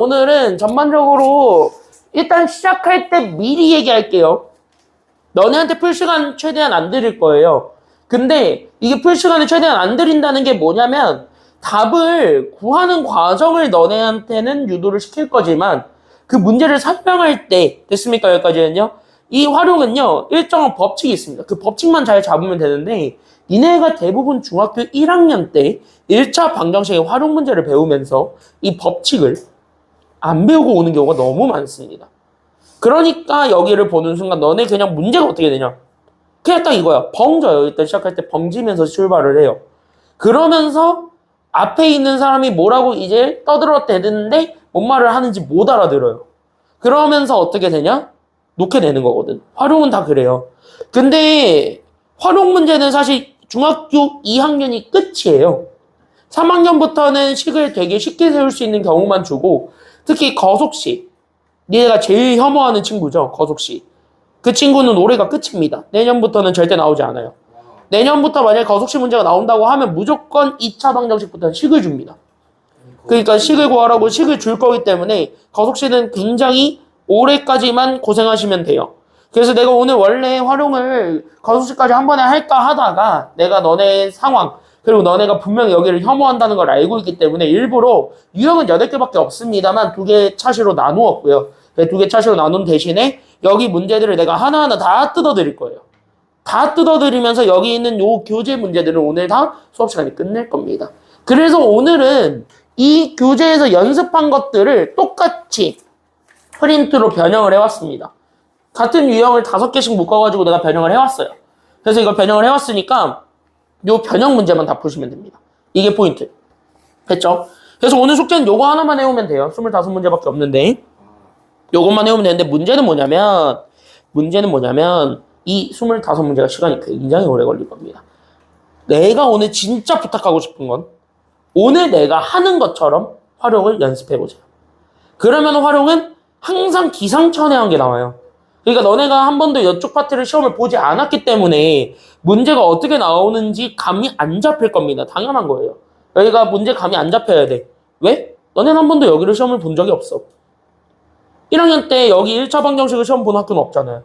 오늘은 전반적으로 일단 시작할 때 미리 얘기할게요. 너네한테 풀 시간 최대한 안 드릴 거예요. 근데 이게 풀 시간을 최대한 안 드린다는 게 뭐냐면 답을 구하는 과정을 너네한테는 유도를 시킬 거지만 그 문제를 설명할 때 됐습니까? 여기까지는요. 이 활용은요. 일정한 법칙이 있습니다. 그 법칙만 잘 잡으면 되는데 니네가 대부분 중학교 1학년 때 1차 방정식의 활용 문제를 배우면서 이 법칙을 안 배우고 오는 경우가 너무 많습니다. 그러니까 여기를 보는 순간 너네 그냥 문제가 어떻게 되냐? 그냥 딱 이거야. 벙져요. 일단 시작할 때 벙지면서 출발을 해요. 그러면서 앞에 있는 사람이 뭐라고 이제 떠들어대는데 뭔 말을 하는지 못 알아들어요. 그러면서 어떻게 되냐? 놓게 되는 거거든. 활용은 다 그래요. 근데 활용 문제는 사실 중학교 2학년이 끝이에요. 3학년부터는 식을 되게 쉽게 세울 수 있는 경우만 주고 특히 거속식. 니네가 제일 혐오하는 친구죠. 거속식. 그 친구는 올해가 끝입니다. 내년부터는 절대 나오지 않아요. 내년부터 만약에 거속식 문제가 나온다고 하면 무조건 2차 방정식부터는 식을 줍니다. 그러니까 식을 구하라고 식을 줄 거기 때문에 거속식은 굉장히 올해까지만 고생하시면 돼요. 그래서 내가 오늘 원래 활용을 거속식까지 한 번에 할까 하다가 내가 너네 상황 그리고 너네가 분명히 여기를 혐오한다는 걸 알고 있기 때문에 일부러 유형은 8개밖에 없습니다만 2개 차시로 나누었고요. 2개 차시로 나눈 대신에 여기 문제들을 내가 하나하나 다 뜯어드릴 거예요. 다 뜯어드리면서 여기 있는 요 교재 문제들을 오늘 다 수업 시간에 끝낼 겁니다. 그래서 오늘은 이 교재에서 연습한 것들을 똑같이 프린트로 변형을 해왔습니다. 같은 유형을 5개씩 묶어가지고 내가 변형을 해왔어요. 그래서 이걸 변형을 해왔으니까 요 변형 문제만 다 푸시면 됩니다. 이게 포인트. 됐죠? 그래서 오늘 숙제는 요거 하나만 해오면 돼요. 25문제밖에 없는데 요것만 해오면 되는데 문제는 뭐냐면 이 25문제가 시간이 굉장히 오래 걸릴 겁니다. 내가 오늘 진짜 부탁하고 싶은 건 오늘 내가 하는 것처럼 활용을 연습해보세요. 그러면 활용은 항상 기상천외한 게 나와요. 그러니까 너네가 한 번도 이쪽 파트를 시험을 보지 않았기 때문에 문제가 어떻게 나오는지 감이 안 잡힐 겁니다. 당연한 거예요. 여기가 문제 감이 안 잡혀야 돼. 왜? 너네는 한 번도 여기를 시험을 본 적이 없어. 1학년 때 여기 1차 방정식을 시험 본 학교는 없잖아요.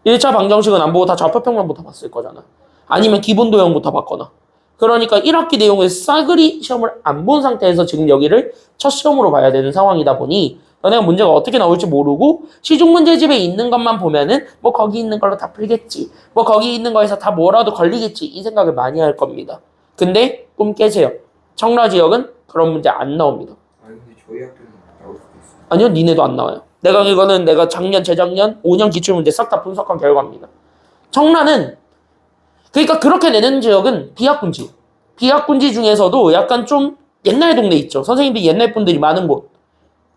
1차 방정식은 안 보고 다 좌표평면부터 봤을 거잖아. 아니면 기본 도형부터 봤거나. 그러니까 1학기 내용을 싸그리 시험을 안 본 상태에서 지금 여기를 첫 시험으로 봐야 되는 상황이다 보니 너네가 문제가 어떻게 나올지 모르고 시중문제집에 있는 것만 보면은 뭐 거기 있는 걸로 다 풀겠지. 뭐 거기 있는 거에서 다 뭐라도 걸리겠지. 이 생각을 많이 할 겁니다. 근데 꿈 깨세요. 청라지역은 그런 문제 안 나옵니다. 아니 근데 저희 학교는 나올 수도 있어요. 아니요. 니네도 안 나와요. 이거는 내가 작년, 재작년 5년 기출문제 싹 다 분석한 결과입니다. 청라는 그러니까 그렇게 내는 지역은 비학군지. 비학군지 중에서도 약간 좀 옛날 동네 있죠. 선생님들이 옛날 분들이 많은 곳.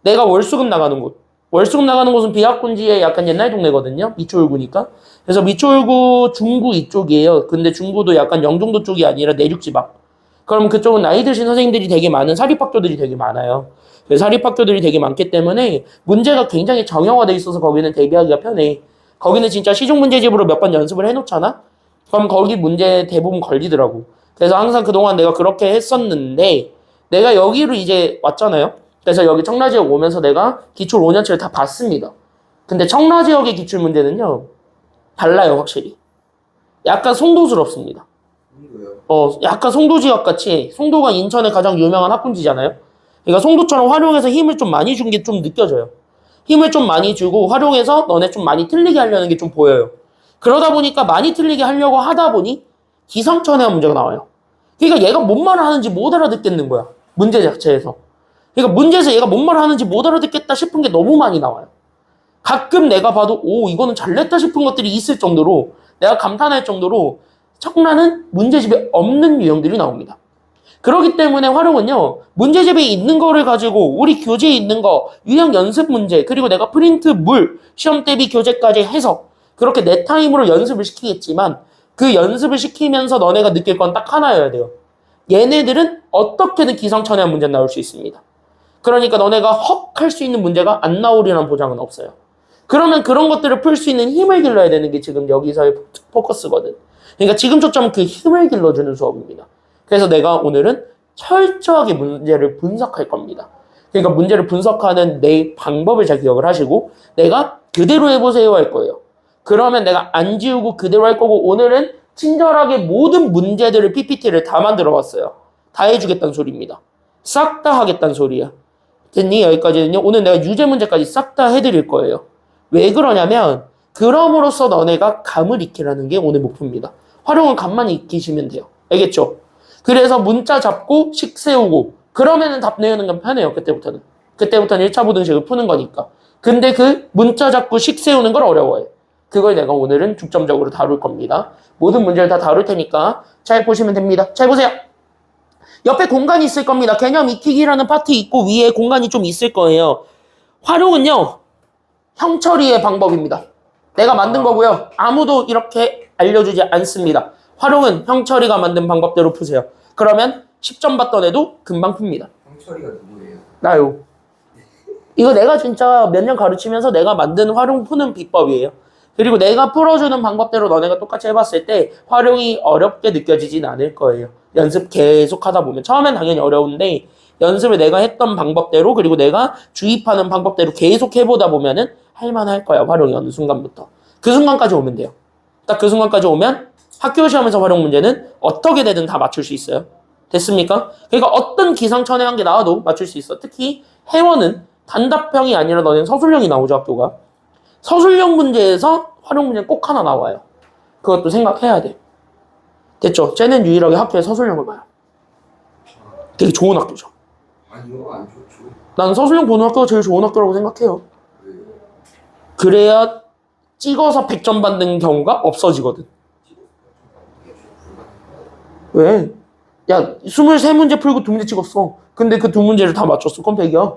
내가 월수금 나가는 곳. 월수금 나가는 곳은 비학군지의 약간 옛날 동네거든요. 미추홀구니까. 그래서 미추홀구 중구 이쪽이에요. 근데 중구도 약간 영종도 쪽이 아니라 내륙지 막. 그럼 그쪽은 나이 드신 선생님들이 되게 많은 사립학교들이 되게 많아요. 사립학교들이 되게 많기 때문에 문제가 굉장히 정형화돼 있어서 거기는 대비하기가 편해. 거기는 진짜 시중문제집으로 몇 번 연습을 해놓잖아? 그럼 거기 문제 대부분 걸리더라고. 그래서 항상 그동안 내가 그렇게 했었는데 내가 여기로 이제 왔잖아요. 그래서 여기 청라지역 오면서 내가 기출 5년치를 다 봤습니다. 근데 청라지역의 기출 문제는요. 달라요 확실히. 약간 송도스럽습니다. 약간 송도지역 같이 송도가 인천의 가장 유명한 학군지잖아요. 그러니까 송도처럼 활용해서 힘을 좀 많이 준 게 좀 느껴져요. 힘을 좀 많이 주고 활용해서 너네 좀 많이 틀리게 하려는 게 좀 보여요. 그러다 보니까 많이 틀리게 하려고 하다 보니 기상천외한 문제가 나와요. 그러니까 얘가 뭔 말을 하는지 못 알아듣겠는 거야. 문제 자체에서. 그러니까 문제에서 얘가 뭔 말을 하는지 못 알아듣겠다 싶은 게 너무 많이 나와요. 가끔 내가 봐도 이거는 잘냈다 싶은 것들이 있을 정도로 내가 감탄할 정도로 청라는 문제집에 없는 유형들이 나옵니다. 그렇기 때문에 활용은요. 문제집에 있는 거를 가지고 우리 교재에 있는 거 유형 연습 문제 그리고 내가 프린트 물 시험 대비 교재까지 해서 그렇게 내 타임으로 연습을 시키겠지만 그 연습을 시키면서 너네가 느낄 건 딱 하나여야 돼요. 얘네들은 어떻게든 기상천외한 문제 나올 수 있습니다. 그러니까 너네가 헉 할 수 있는 문제가 안 나오리라는 보장은 없어요. 그러면 그런 것들을 풀 수 있는 힘을 길러야 되는 게 지금 여기서의 포커스거든. 그러니까 지금 초점은 그 힘을 길러주는 수업입니다. 그래서 내가 오늘은 철저하게 문제를 분석할 겁니다. 그러니까 문제를 분석하는 내 방법을 잘 기억을 하시고 내가 그대로 해보세요 할 거예요. 그러면 내가 안 지우고 그대로 할 거고 오늘은 친절하게 모든 문제들을 PPT를 다 만들어 봤어요. 다 해주겠다는 소리입니다. 싹 다 하겠다는 소리야. 됐니? 여기까지는요. 오늘 내가 유제 문제까지 싹 다 해드릴 거예요. 왜 그러냐면 그럼으로써 너네가 감을 익히라는 게 오늘 목표입니다. 활용은 감만 익히시면 돼요. 알겠죠? 그래서 문자 잡고 식 세우고 그러면은 답 내는 건 편해요. 그때부터는 1차 부등식을 푸는 거니까. 근데 그 문자 잡고 식 세우는 걸 어려워해. 그걸 내가 오늘은 중점적으로 다룰 겁니다. 모든 문제를 다 다룰 테니까 잘 보시면 됩니다. 잘 보세요. 옆에 공간이 있을 겁니다. 개념 익히기라는 파트 있고 위에 공간이 좀 있을 거예요. 활용은요. 형처리의 방법입니다. 내가 만든 거고요. 아무도 이렇게 알려주지 않습니다. 활용은 형처리가 만든 방법대로 푸세요. 그러면 10점 받던 애도 금방 풉니다. 형철이가 누구예요? 나요. 이거 내가 진짜 몇 년 가르치면서 내가 만든 활용 푸는 비법이에요. 그리고 내가 풀어주는 방법대로 너네가 똑같이 해봤을 때 활용이 어렵게 느껴지진 않을 거예요. 연습 계속 하다 보면. 처음엔 당연히 어려운데 연습을 내가 했던 방법대로 그리고 내가 주입하는 방법대로 계속 해보다 보면은 할만할 거야. 활용이 어느 순간부터. 그 순간까지 오면 돼요. 딱 그 순간까지 오면 학교 시험에서 활용 문제는 어떻게 되든 다 맞출 수 있어요. 됐습니까? 그러니까 어떤 기상천외한 게 나와도 맞출 수 있어. 특히 해원은 단답형이 아니라 너는 서술형이 나오죠, 학교가. 서술형 문제에서 활용 문제는 꼭 하나 나와요. 그것도 생각해야 돼. 됐죠? 쟤는 유일하게 학교에 서술형을 봐요. 되게 좋은 학교죠. 아니요, 안 좋죠. 난 서술형 보는 학교가 제일 좋은 학교라고 생각해요. 왜요? 그래야 찍어서 100점 받는 경우가 없어지거든. 왜? 야, 23문제 풀고 2문제 찍었어. 근데 그 2문제를 다 맞췄어. 그럼 100이야.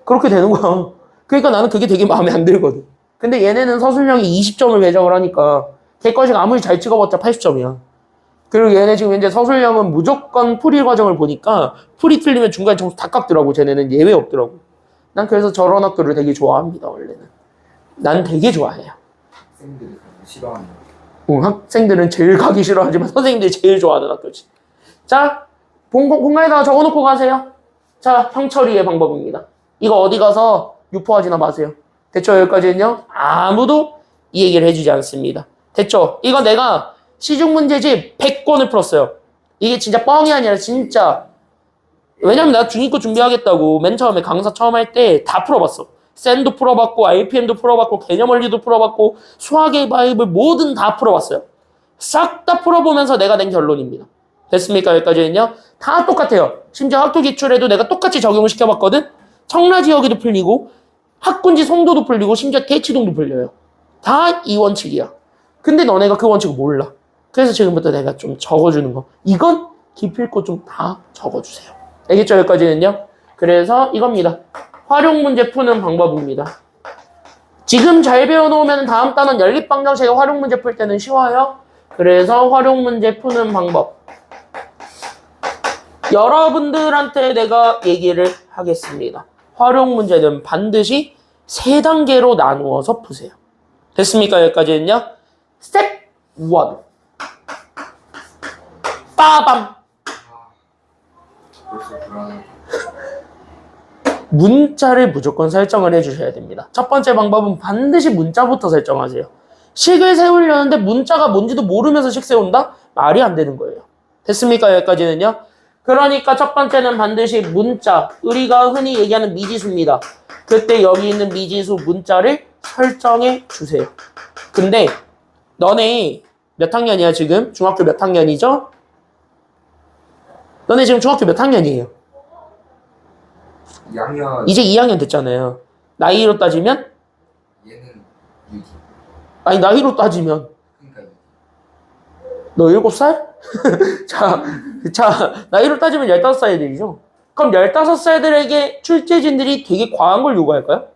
그렇게 되는 거야. 그러니까 나는 그게 되게 마음에 안 들거든. 근데 얘네는 서술형이 20점을 배정을 하니까 객관식 아무리 잘 찍어봤자 80점이야. 그리고 얘네 지금 이제 서술형은 무조건 풀이 과정을 보니까 풀이 틀리면 중간에 점수 다 깎더라고. 쟤네는 예외 없더라고. 난 그래서 저런 학교를 되게 좋아합니다. 원래는. 난 되게 좋아해요. 학생들이 가기 싫어하는 학생들은 제일 가기 싫어하지만 선생님들이 제일 좋아하는 학교지. 자, 공간에다가 적어놓고 가세요. 자, 형처리의 방법입니다. 이거 어디 가서 유포하지나 마세요. 됐죠? 여기까지는요. 아무도 이 얘기를 해주지 않습니다. 됐죠? 이거 내가 시중 문제집 100권을 풀었어요. 이게 진짜 뻥이 아니라 진짜. 왜냐면 내가 중2거 준비하겠다고 맨 처음에 강사 처음 할 때 다 풀어봤어. 쌤도 풀어봤고 RPM도 풀어봤고 개념 원리도 풀어봤고 수학의 바이블 뭐든 다 풀어봤어요. 싹 다 풀어보면서 내가 낸 결론입니다. 됐습니까? 여기까지는요. 다 똑같아요. 심지어 학교 기출에도 내가 똑같이 적용을 시켜봤거든. 청라지역에도 풀리고 학군지 송도도 풀리고 심지어 대치동도 풀려요. 다 이 원칙이야. 근데 너네가 그 원칙을 몰라. 그래서 지금부터 내가 좀 적어주는 거. 이건 기필코 좀 다 적어주세요. 알겠죠? 여기까지는요. 그래서 이겁니다. 활용 문제 푸는 방법입니다. 지금 잘 배워놓으면 다음 단원 연립방정식에 활용 문제 풀 때는 쉬워요. 그래서 활용 문제 푸는 방법. 여러분들한테 내가 얘기를 하겠습니다. 활용 문제는 반드시 3단계로 나누어서 푸세요. 됐습니까? 여기까지는요. 스텝 1. 빠밤. 벌써 불안해. 문자를 무조건 설정을 해주셔야 됩니다. 첫 번째 방법은 반드시 문자부터 설정하세요. 식을 세우려는데 문자가 뭔지도 모르면서 식 세운다? 말이 안 되는 거예요. 됐습니까? 여기까지는요. 그러니까 첫 번째는 반드시 문자, 우리가 흔히 얘기하는 미지수입니다. 그때 여기 있는 미지수 문자를 설정해 주세요. 근데 너네 몇 학년이야 지금? 중학교 몇 학년이죠? 너네 지금 중학교 몇 학년이에요? 2학년. 이제 2학년 됐잖아요. 나이로 따지면? 얘는 6이. 아니 나이로 따지면 그러니까 6이. 너 7살? 자, 나이로 따지면 15살들이죠? 그럼 15살들에게 출제진들이 되게 과한 걸 요구할까요?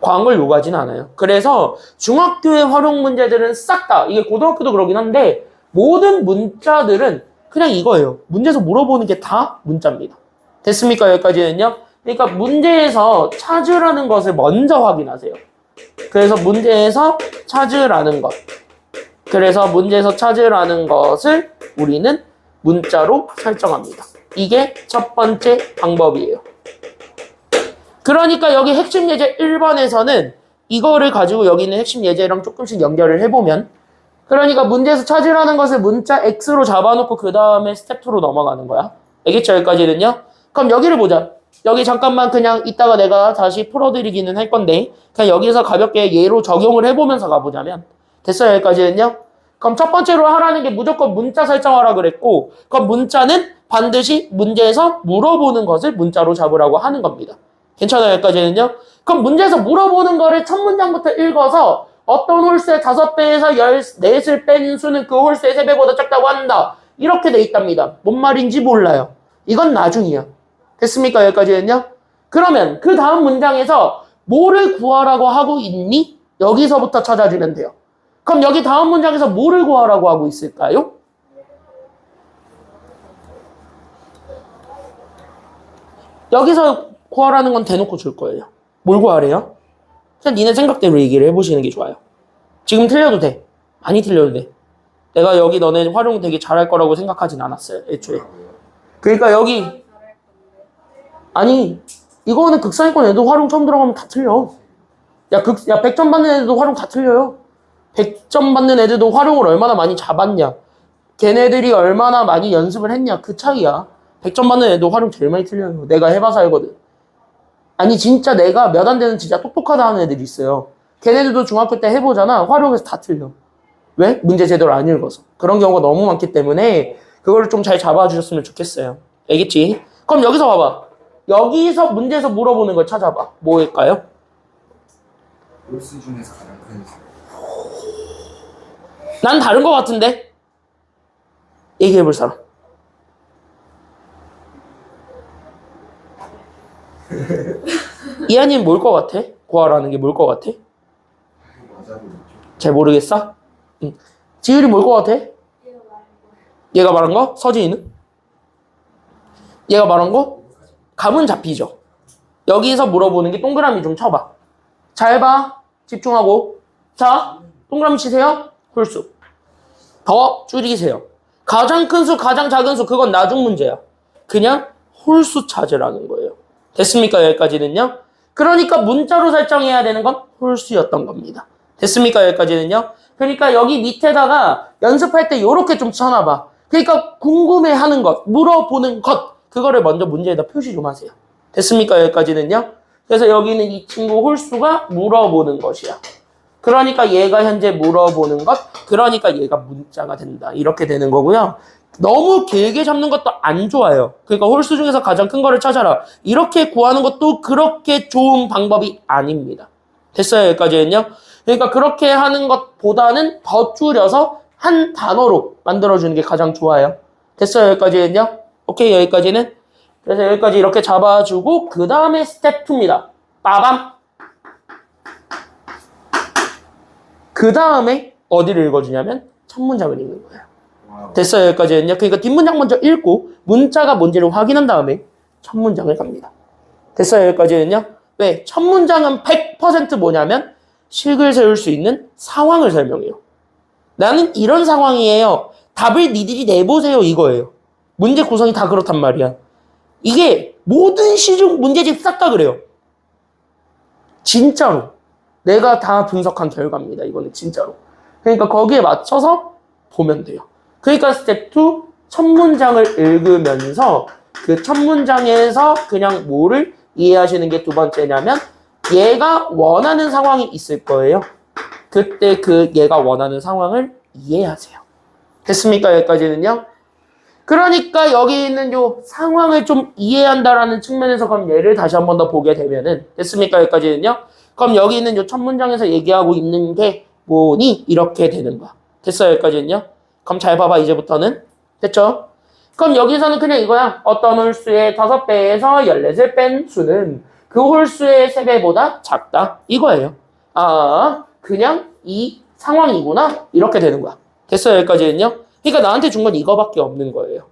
과한 걸 요구하진 않아요. 그래서 중학교의 활용 문제들은 싹 다, 이게 고등학교도 그러긴 한데 모든 문자들은 그냥 이거예요. 문제에서 물어보는 게 다 문자입니다. 됐습니까? 여기까지는요. 그러니까 문제에서 찾으라는 것을 먼저 확인하세요. 그래서 문제에서 찾으라는 것. 그래서 문제에서 찾으라는 것을 우리는 문자로 설정합니다. 이게 첫 번째 방법이에요. 그러니까 여기 핵심 예제 1번에서는 이거를 가지고 여기 있는 핵심 예제랑 조금씩 연결을 해보면 그러니까 문제에서 찾으라는 것을 문자 X로 잡아놓고 그 다음에 스텝 2로 넘어가는 거야. 알겠죠? 여기까지는요? 그럼 여기를 보자. 여기 잠깐만 그냥 이따가 내가 다시 풀어드리기는 할 건데 그냥 여기서 가볍게 얘로 적용을 해보면서 가보자면 됐어요? 여기까지는요? 그럼 첫 번째로 하라는 게 무조건 문자 설정하라 그랬고 그럼 문자는 반드시 문제에서 물어보는 것을 문자로 잡으라고 하는 겁니다. 괜찮아요? 여기까지는요? 그럼 문제에서 물어보는 거를 첫 문장부터 읽어서 어떤 홀수의 5배에서 14을 뺀 수는 그 홀수의 3배보다 작다고 한다. 이렇게 돼 있답니다. 뭔 말인지 몰라요. 이건 나중이야. 됐습니까? 여기까지는요? 그러면 그 다음 문장에서 뭐를 구하라고 하고 있니? 여기서부터 찾아주면 돼요. 그럼 여기 다음 문장에서 뭐를 구하라고 하고 있을까요? 여기서 구하라는 건 대놓고 줄 거예요. 뭘 구하래요? 그냥 니네 생각대로 얘기를 해보시는 게 좋아요. 지금 틀려도 돼. 많이 틀려도 돼. 내가 여기 너네 활용 되게 잘할 거라고 생각하진 않았어요. 애초에. 그러니까 여기 아니 이거는 극상위권 애도 활용 처음 들어가면 다 틀려. 야 100점 받는 애들도 활용 다 틀려요. 100점 받는 애들도 활용을 얼마나 많이 잡았냐. 걔네들이 얼마나 많이 연습을 했냐. 그 차이야. 100점 받는 애도 활용 제일 많이 틀려요. 내가 해봐서 알거든. 아니 진짜 내가 몇 안 되는 진짜 똑똑하다 하는 애들이 있어요. 걔네들도 중학교 때 해보잖아. 활용해서 다 틀려. 왜? 문제 제대로 안 읽어서. 그런 경우가 너무 많기 때문에 그걸 좀 잘 잡아주셨으면 좋겠어요. 알겠지? 그럼 여기서 봐봐. 여기서 문제에서 물어보는 걸 찾아봐. 뭐일까요? 홀수 중에서 가장 큰 수. 난 다른 것 같은데? 얘기해볼 사람. 이한이는 뭘 것 같아? 구하라는 게 뭘 것 같아? 맞아 보였죠. 잘 모르겠어? 응. 지율이 뭘 것 같아? 얘가 말한 거? 서진이는? 얘가 말한 거? 감은 잡히죠. 여기서 물어보는 게 동그라미 좀 쳐봐. 잘 봐. 집중하고. 자, 동그라미 치세요. 홀수. 더 줄이세요. 가장 큰 수, 가장 작은 수, 그건 나중 문제야. 그냥 홀수 찾으라는 거예요. 됐습니까? 여기까지는요? 그러니까 문자로 설정해야 되는 건 홀수였던 겁니다. 됐습니까? 여기까지는요? 그러니까 여기 밑에다가 연습할 때 요렇게 좀 쳐놔봐. 그러니까 궁금해하는 것, 물어보는 것, 그거를 먼저 문제에다 표시 좀 하세요. 됐습니까? 여기까지는요? 그래서 여기는 이 친구 홀수가 물어보는 것이야. 그러니까 얘가 현재 물어보는 것, 그러니까 얘가 문자가 된다. 이렇게 되는 거고요. 너무 길게 잡는 것도 안 좋아요. 그러니까 홀수 중에서 가장 큰 거를 찾아라. 이렇게 구하는 것도 그렇게 좋은 방법이 아닙니다. 됐어요? 여기까지는요? 그러니까 그렇게 하는 것보다는 더 줄여서 한 단어로 만들어주는 게 가장 좋아요. 됐어요? 여기까지는요? 오케이, 여기까지는? 그래서 여기까지 이렇게 잡아주고 그 다음에 스텝 2입니다. 빠밤! 그 다음에 어디를 읽어주냐면 첫 문장을 읽는 거예요. 와우. 됐어요? 여기까지는요? 그러니까 뒷문장 먼저 읽고 문자가 뭔지를 확인한 다음에 첫 문장을 갑니다. 됐어요? 여기까지는요? 왜? 첫 문장은 100% 뭐냐면 식을 세울 수 있는 상황을 설명해요. 나는 이런 상황이에요. 답을 니들이 내보세요. 이거예요. 문제 구성이 다 그렇단 말이야. 이게 모든 시중 문제집 싹 다 그래요. 진짜로. 내가 다 분석한 결과입니다. 이거는 진짜로. 그러니까 거기에 맞춰서 보면 돼요. 그러니까 스텝 2, 첫 문장을 읽으면서 그 첫 문장에서 그냥 뭐를 이해하시는 게 두 번째냐면 얘가 원하는 상황이 있을 거예요. 그때 그 얘가 원하는 상황을 이해하세요. 됐습니까? 여기까지는요? 그러니까 여기 있는 요 상황을 좀 이해한다라는 측면에서 그럼 얘를 다시 한 번 더 보게 되면은 됐습니까? 여기까지는요? 그럼 여기 있는 요 첫 문장에서 얘기하고 있는 게 뭐니? 이렇게 되는 거야. 됐어요? 여기까지는요? 그럼 잘 봐봐 이제부터는. 됐죠? 그럼 여기서는 그냥 이거야. 어떤 홀수의 5배에서 14을 뺀 수는 그 홀수의 3배보다 작다. 이거예요. 아, 그냥 이 상황이구나. 이렇게 되는 거야. 됐어요? 여기까지는요? 그러니까 나한테 준 건 이거밖에 없는 거예요.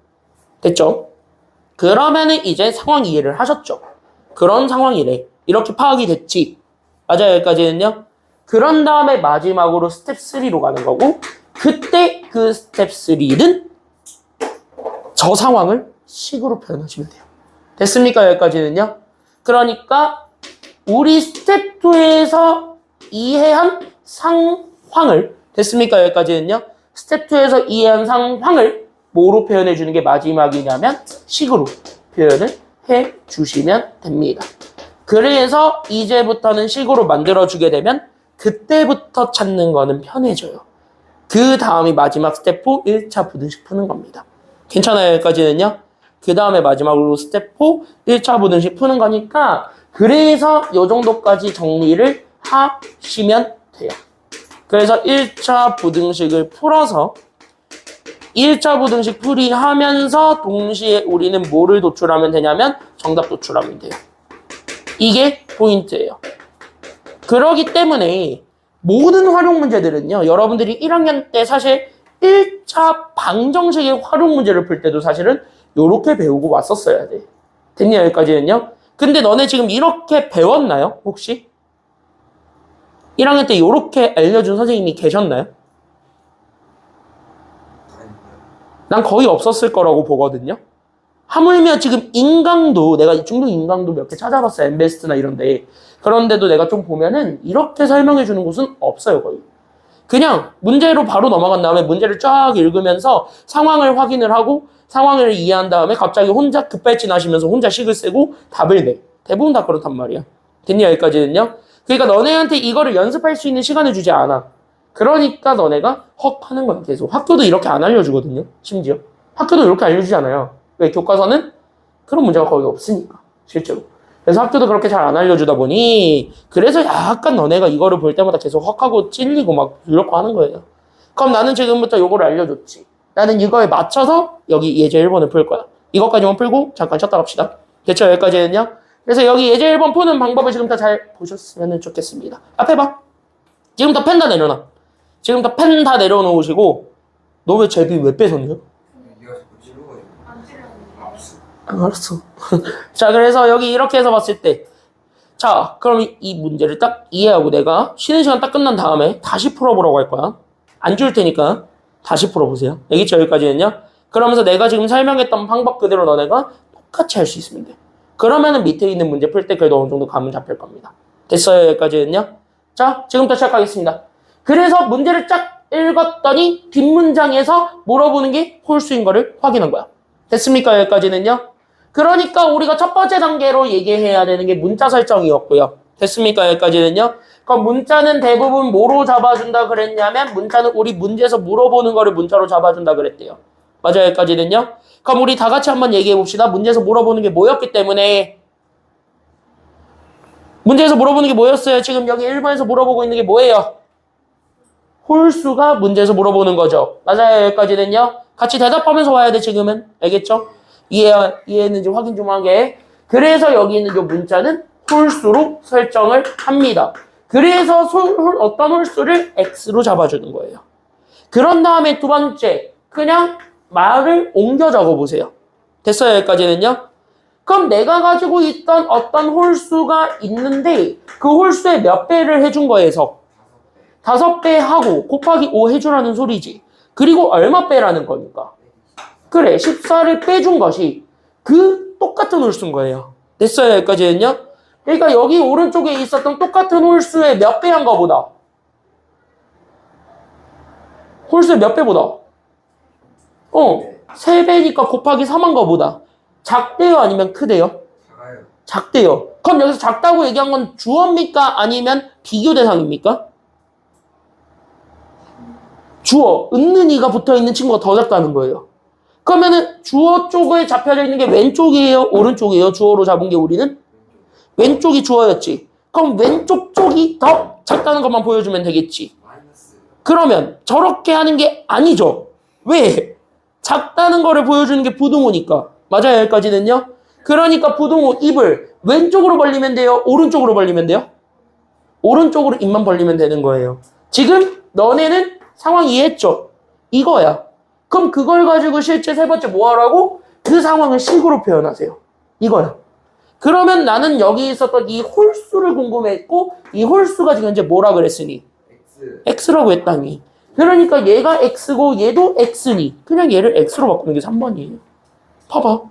됐죠? 그러면은 이제 상황 이해를 하셨죠? 그런 상황이래. 이렇게 파악이 됐지. 맞아요? 여기까지는요? 그런 다음에 마지막으로 스텝 3로 가는 거고 그때 그 스텝 3는 저 상황을 식으로 표현하시면 돼요. 됐습니까? 여기까지는요. 그러니까 우리 스텝 2에서 이해한 상황을 됐습니까? 여기까지는요. 스텝 2에서 이해한 상황을 뭐로 표현해 주는 게 마지막이냐면 식으로 표현을 해 주시면 됩니다. 그래서 이제부터는 식으로 만들어 주게 되면 그때부터 찾는 거는 편해져요. 그 다음이 마지막 스텝 4 1차 부등식 푸는 겁니다. 괜찮아요? 여기까지는요. 그 다음에 마지막으로 스텝 4 1차 부등식 푸는 거니까 그래서 이 정도까지 정리를 하시면 돼요. 그래서 1차 부등식을 풀어서 1차 부등식 풀이하면서 동시에 우리는 뭐를 도출하면 되냐면 정답 도출하면 돼요. 이게 포인트예요. 그러기 때문에 모든 활용 문제들은요. 여러분들이 1학년 때 사실 1차 방정식의 활용 문제를 풀 때도 사실은 이렇게 배우고 왔었어야 돼. 됐냐 여기까지는요? 근데 너네 지금 이렇게 배웠나요? 혹시? 1학년 때 이렇게 알려준 선생님이 계셨나요? 난 거의 없었을 거라고 보거든요. 하물며 지금 인강도 내가 중등 인강도 몇 개 찾아봤어요. 엠베스트나 이런데. 그런데도 내가 좀 보면은 이렇게 설명해 주는 곳은 없어요. 거의. 그냥 문제로 바로 넘어간 다음에 문제를 쫙 읽으면서 상황을 확인을 하고 상황을 이해한 다음에 갑자기 혼자 급발진하시면서 혼자 식을 쓰고 답을 내. 대부분 다 그렇단 말이야. 됐냐 여기까지는요? 그러니까 너네한테 이거를 연습할 수 있는 시간을 주지 않아. 그러니까 너네가 헉 하는 거야 계속. 학교도 이렇게 안 알려주거든요. 심지어. 학교도 이렇게 알려주지 않아요. 왜? 교과서는 그런 문제가 거의 없으니까. 실제로. 그래서 학교도 그렇게 잘 안 알려주다 보니 그래서 약간 너네가 이거를 볼 때마다 계속 헉하고 찔리고 막 이렇게 하는 거예요. 그럼 나는 지금부터 이거를 알려줬지. 나는 이거에 맞춰서 여기 예제 1번을 풀 거야. 이것까지만 풀고 잠깐 쉬었다 갑시다. 됐죠? 여기까지는요. 그래서 여기 예제 1번 푸는 방법을 지금부터 잘 보셨으면 좋겠습니다. 앞에 봐. 지금부터 펜 다 내려놔. 지금부터 펜 다 내려놓으시고 너 왜 제비 왜 뺏었냐? 네가 자꾸 찔러가지고. 안 찔렸는데. 알았어. 자, 그래서 여기 이렇게 해서 봤을 때 자, 그럼 이 문제를 딱 이해하고 내가 쉬는 시간 딱 끝난 다음에 다시 풀어보라고 할 거야. 안 줄 테니까 다시 풀어보세요. 알겠죠? 여기까지는요. 그러면서 내가 지금 설명했던 방법 그대로 너네가 똑같이 할 수 있으면 돼. 그러면은 밑에 있는 문제 풀 때 그래도 어느 정도 감은 잡힐 겁니다. 됐어요? 여기까지는요. 자, 지금부터 시작하겠습니다. 그래서 문제를 쫙 읽었더니 뒷문장에서 물어보는 게 홀수인 거를 확인한 거야. 됐습니까? 여기까지는요. 그러니까 우리가 첫 번째 단계로 얘기해야 되는 게 문자 설정이었고요. 됐습니까? 여기까지는요. 그럼 문자는 대부분 뭐로 잡아준다 그랬냐면 문자는 우리 문제에서 물어보는 거를 문자로 잡아준다 그랬대요. 맞아요? 여기까지는요. 그럼 우리 다 같이 한번 얘기해 봅시다. 문제에서 물어보는 게 뭐였기 때문에 문제에서 물어보는 게 뭐였어요? 지금 여기 1번에서 물어보고 있는 게 뭐예요? 홀수가 문제에서 물어보는 거죠. 맞아요. 여기까지는요. 같이 대답하면서 와야 돼 지금은. 알겠죠? 이해했는지 확인 좀 하게. 그래서 여기 있는 이 문자는 홀수로 설정을 합니다. 그래서 어떤 홀수를 x로 잡아주는 거예요. 그런 다음에 두 번째 그냥 말을 옮겨 적어보세요. 됐어요? 여기까지는요. 그럼 내가 가지고 있던 어떤 홀수가 있는데 그 홀수의 몇 배를 해준 거에서 5배 하고 곱하기 5 해주라는 소리지. 그리고 얼마 빼라는 거니까. 그래 14를 빼준 것이 그 똑같은 홀수인 거예요. 됐어요? 여기까지는요. 그러니까 여기 오른쪽에 있었던 똑같은 홀수의 몇 배 한 거보다 홀수의 몇 배보다 3배니까 곱하기 3한 거보다 작대요? 아니면 크대요? 작아요. 작대요. 그럼 여기서 작다고 얘기한 건 주어입니까? 아니면 비교 대상입니까? 주어, 은는이가 붙어있는 친구가 더 작다는 거예요. 그러면은 주어 쪽에 잡혀져 있는 게 왼쪽이에요? 오른쪽이에요? 주어로 잡은 게 우리는? 왼쪽이 주어였지. 그럼 왼쪽 쪽이 더 작다는 것만 보여주면 되겠지. 마이너스. 그러면 저렇게 하는 게 아니죠. 왜? 작다는 거를 보여주는 게 부등호니까. 맞아요, 여기까지는요. 그러니까 부등호 입을 왼쪽으로 벌리면 돼요? 오른쪽으로 벌리면 돼요? 오른쪽으로 입만 벌리면 되는 거예요. 지금 너네는 상황 이해했죠? 이거야. 그럼 그걸 가지고 실제 세 번째 뭐 하라고? 그 상황을 식으로 표현하세요. 이거야. 그러면 나는 여기 있었던 이 홀수를 궁금했고 이 홀수가 지금 현재 뭐라 그랬으니? X. X라고 했다니. 그러니까 얘가 X고 얘도 X니 그냥 얘를 X로 바꾸는 게 3번이에요. 봐봐.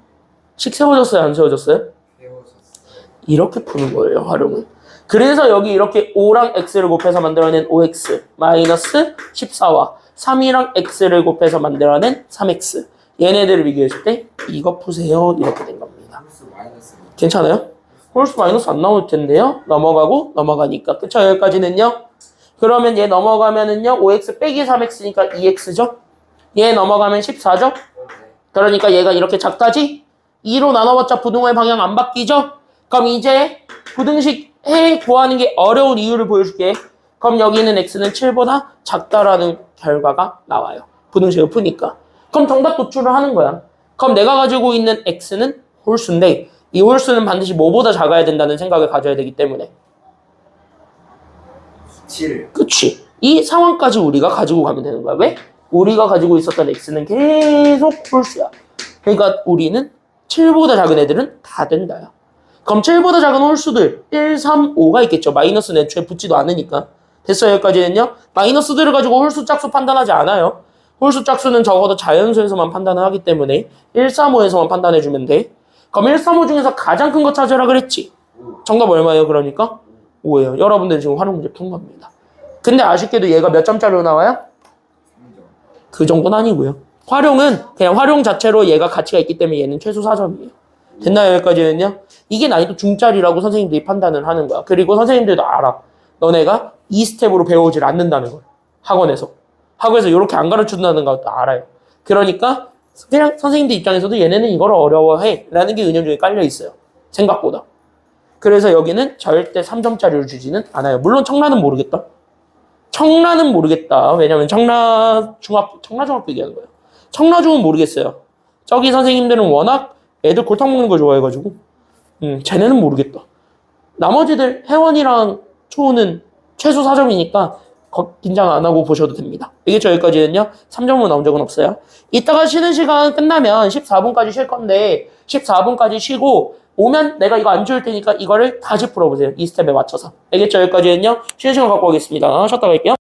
식 세워졌어요? 안 세워졌어요? 세워졌어요. 이렇게 푸는 거예요, 활용은. 그래서 여기 이렇게 5랑 x를 곱해서 만들어낸 5x 마이너스 14와 3이랑 x를 곱해서 만들어낸 3x. 얘네들을 비교했을 때 이거 푸세요. 이렇게 된 겁니다. 홀수 마이너스. 괜찮아요? 홀수 마이너스 안 나올 텐데요. 넘어가고 넘어가니까. 그쵸? 여기까지는요. 그러면 얘 넘어가면은요. 5x 빼기 3x니까 2x죠? 얘 넘어가면 14죠? 그러니까 얘가 이렇게 작다지? 2로 나눠봤자 부등호의 방향 안 바뀌죠? 그럼 이제 부등식 해 구하는 게 어려운 이유를 보여줄게. 그럼 여기는 x는 7보다 작다라는 결과가 나와요. 부등식을 푸니까. 그럼 정답 도출을 하는 거야. 그럼 내가 가지고 있는 x는 홀수인데 이 홀수는 반드시 뭐보다 작아야 된다는 생각을 가져야 되기 때문에. 7. 그치? 이 상황까지 우리가 가지고 가면 되는 거야. 왜? 우리가 가지고 있었던 x는 계속 홀수야. 그러니까 우리는 7보다 작은 애들은 다 된다요. 그럼 7보다 작은 홀수들 1, 3, 5가 있겠죠. 마이너스는 애초에 붙지도 않으니까. 됐어요. 여기까지는요. 마이너스들을 가지고 홀수 짝수 판단하지 않아요. 홀수 짝수는 적어도 자연수에서만 판단을 하기 때문에 1, 3, 5에서만 판단해주면 돼. 그럼 1, 3, 5 중에서 가장 큰 거 찾으라 그랬지. 정답 얼마예요? 그러니까 5예요. 여러분들 지금 활용 문제 푼 겁니다. 근데 아쉽게도 얘가 몇 점짜리로 나와요? 3점. 그 정도는 아니고요. 활용은 그냥 활용 자체로 얘가 가치가 있기 때문에 얘는 최소 4점이에요. 됐나요? 여기까지는요? 이게 난이도 중짜리라고 선생님들이 판단을 하는 거야. 그리고 선생님들도 알아. 너네가 이 스텝으로 배우질 않는다는 걸. 학원에서. 학원에서 이렇게 안 가르쳐준다는 것도 알아요. 그러니까 그냥 선생님들 입장에서도 얘네는 이걸 어려워해 라는 게 은연중에 깔려 있어요. 생각보다. 그래서 여기는 절대 3점짜리를 주지는 않아요. 물론 청라는 모르겠다. 청라는 모르겠다. 왜냐면 청라중학교 얘기하는 거예요. 청라중은 모르겠어요. 저기 선생님들은 워낙 애들 골탕 먹는 거 좋아해가지고 쟤네는 모르겠다. 나머지들 혜원이랑 초우는 최소 4점이니까 긴장 안 하고 보셔도 됩니다. 이게 저기까지는요. 3점으로 나온 적은 없어요. 이따가 쉬는 시간 끝나면 14분까지 쉴 건데 14분까지 쉬고 오면 내가 이거 안 줄 테니까 이거를 다시 풀어보세요. 이 스텝에 맞춰서. 알겠죠? 여기까지는요. 쉬는 시간 갖고 오겠습니다. 쉬었다 갈게요.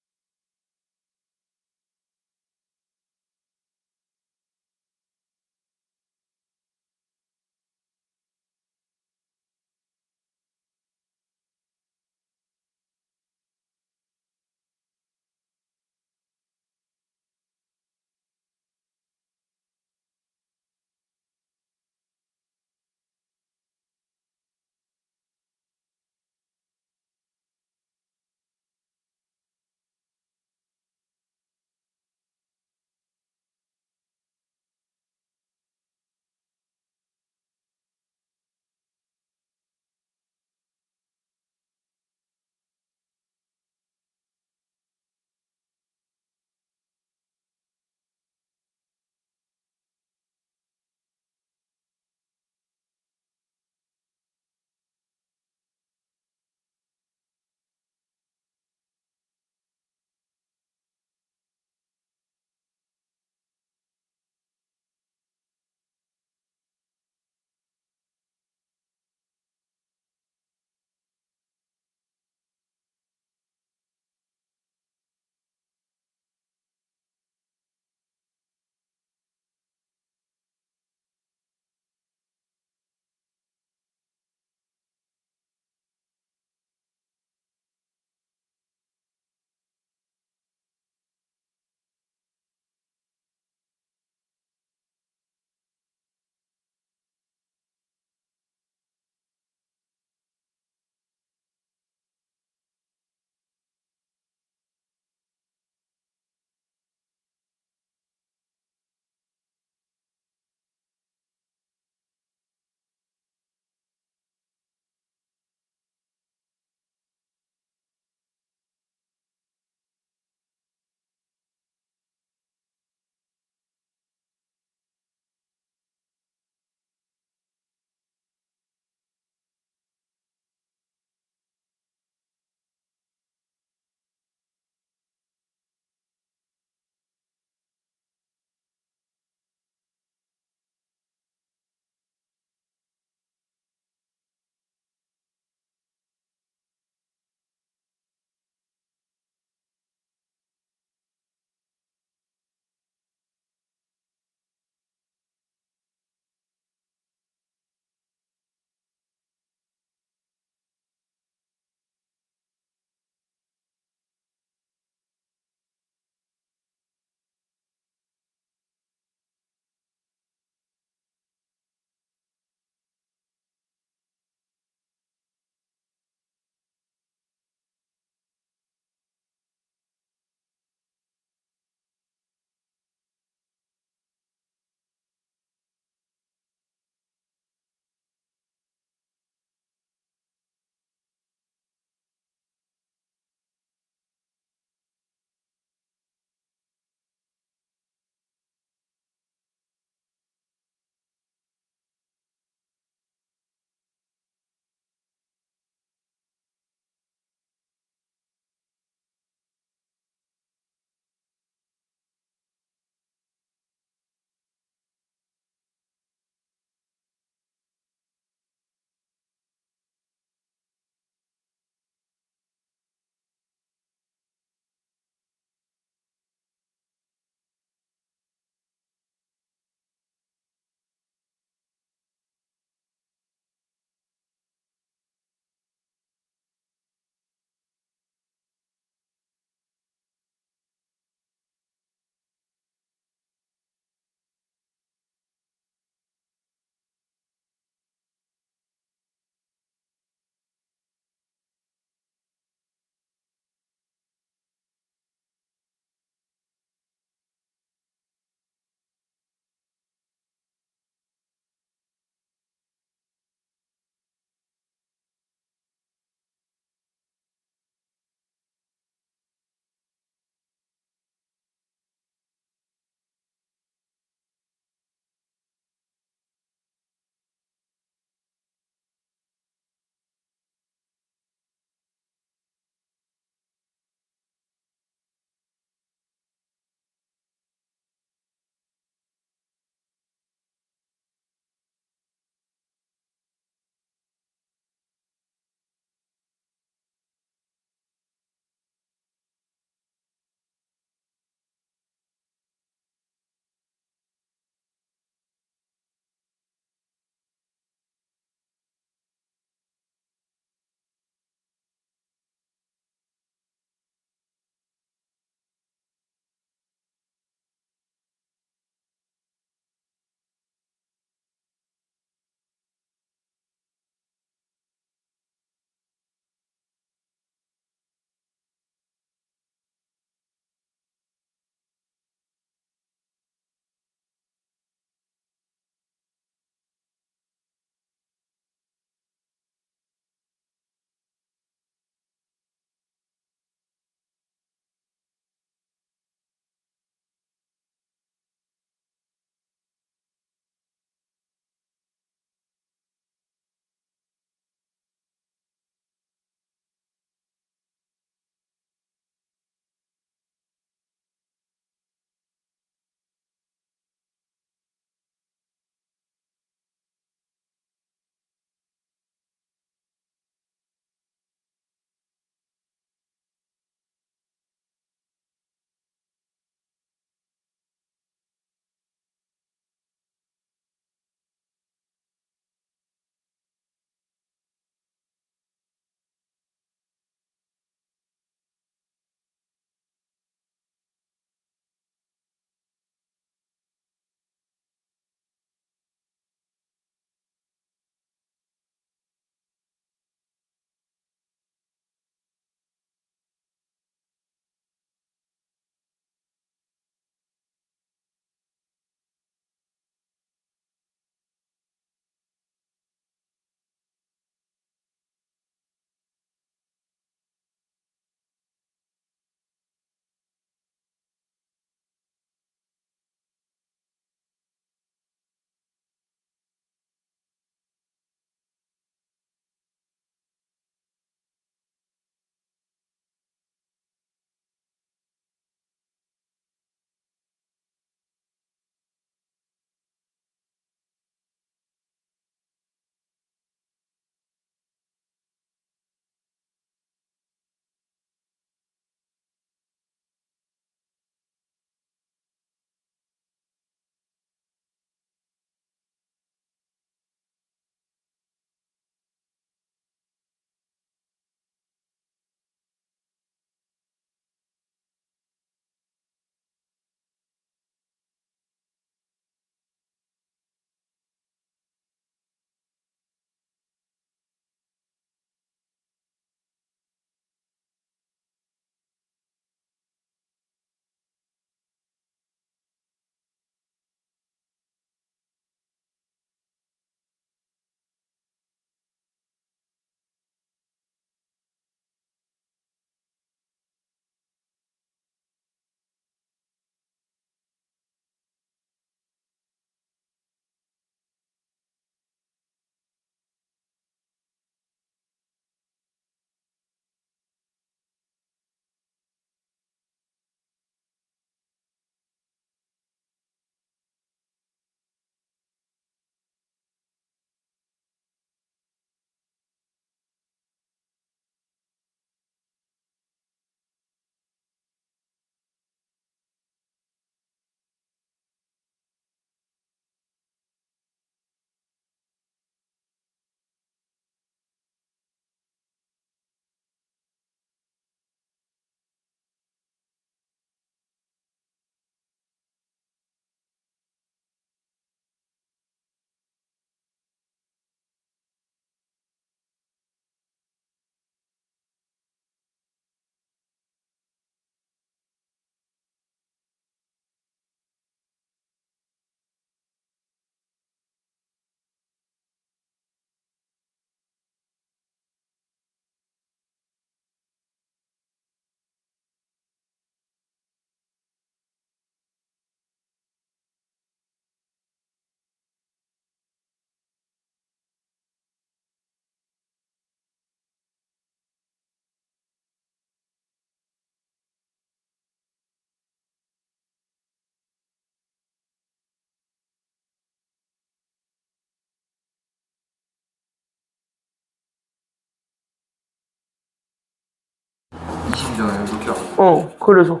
20이잖아요. 이렇게 하거든요. 그래서.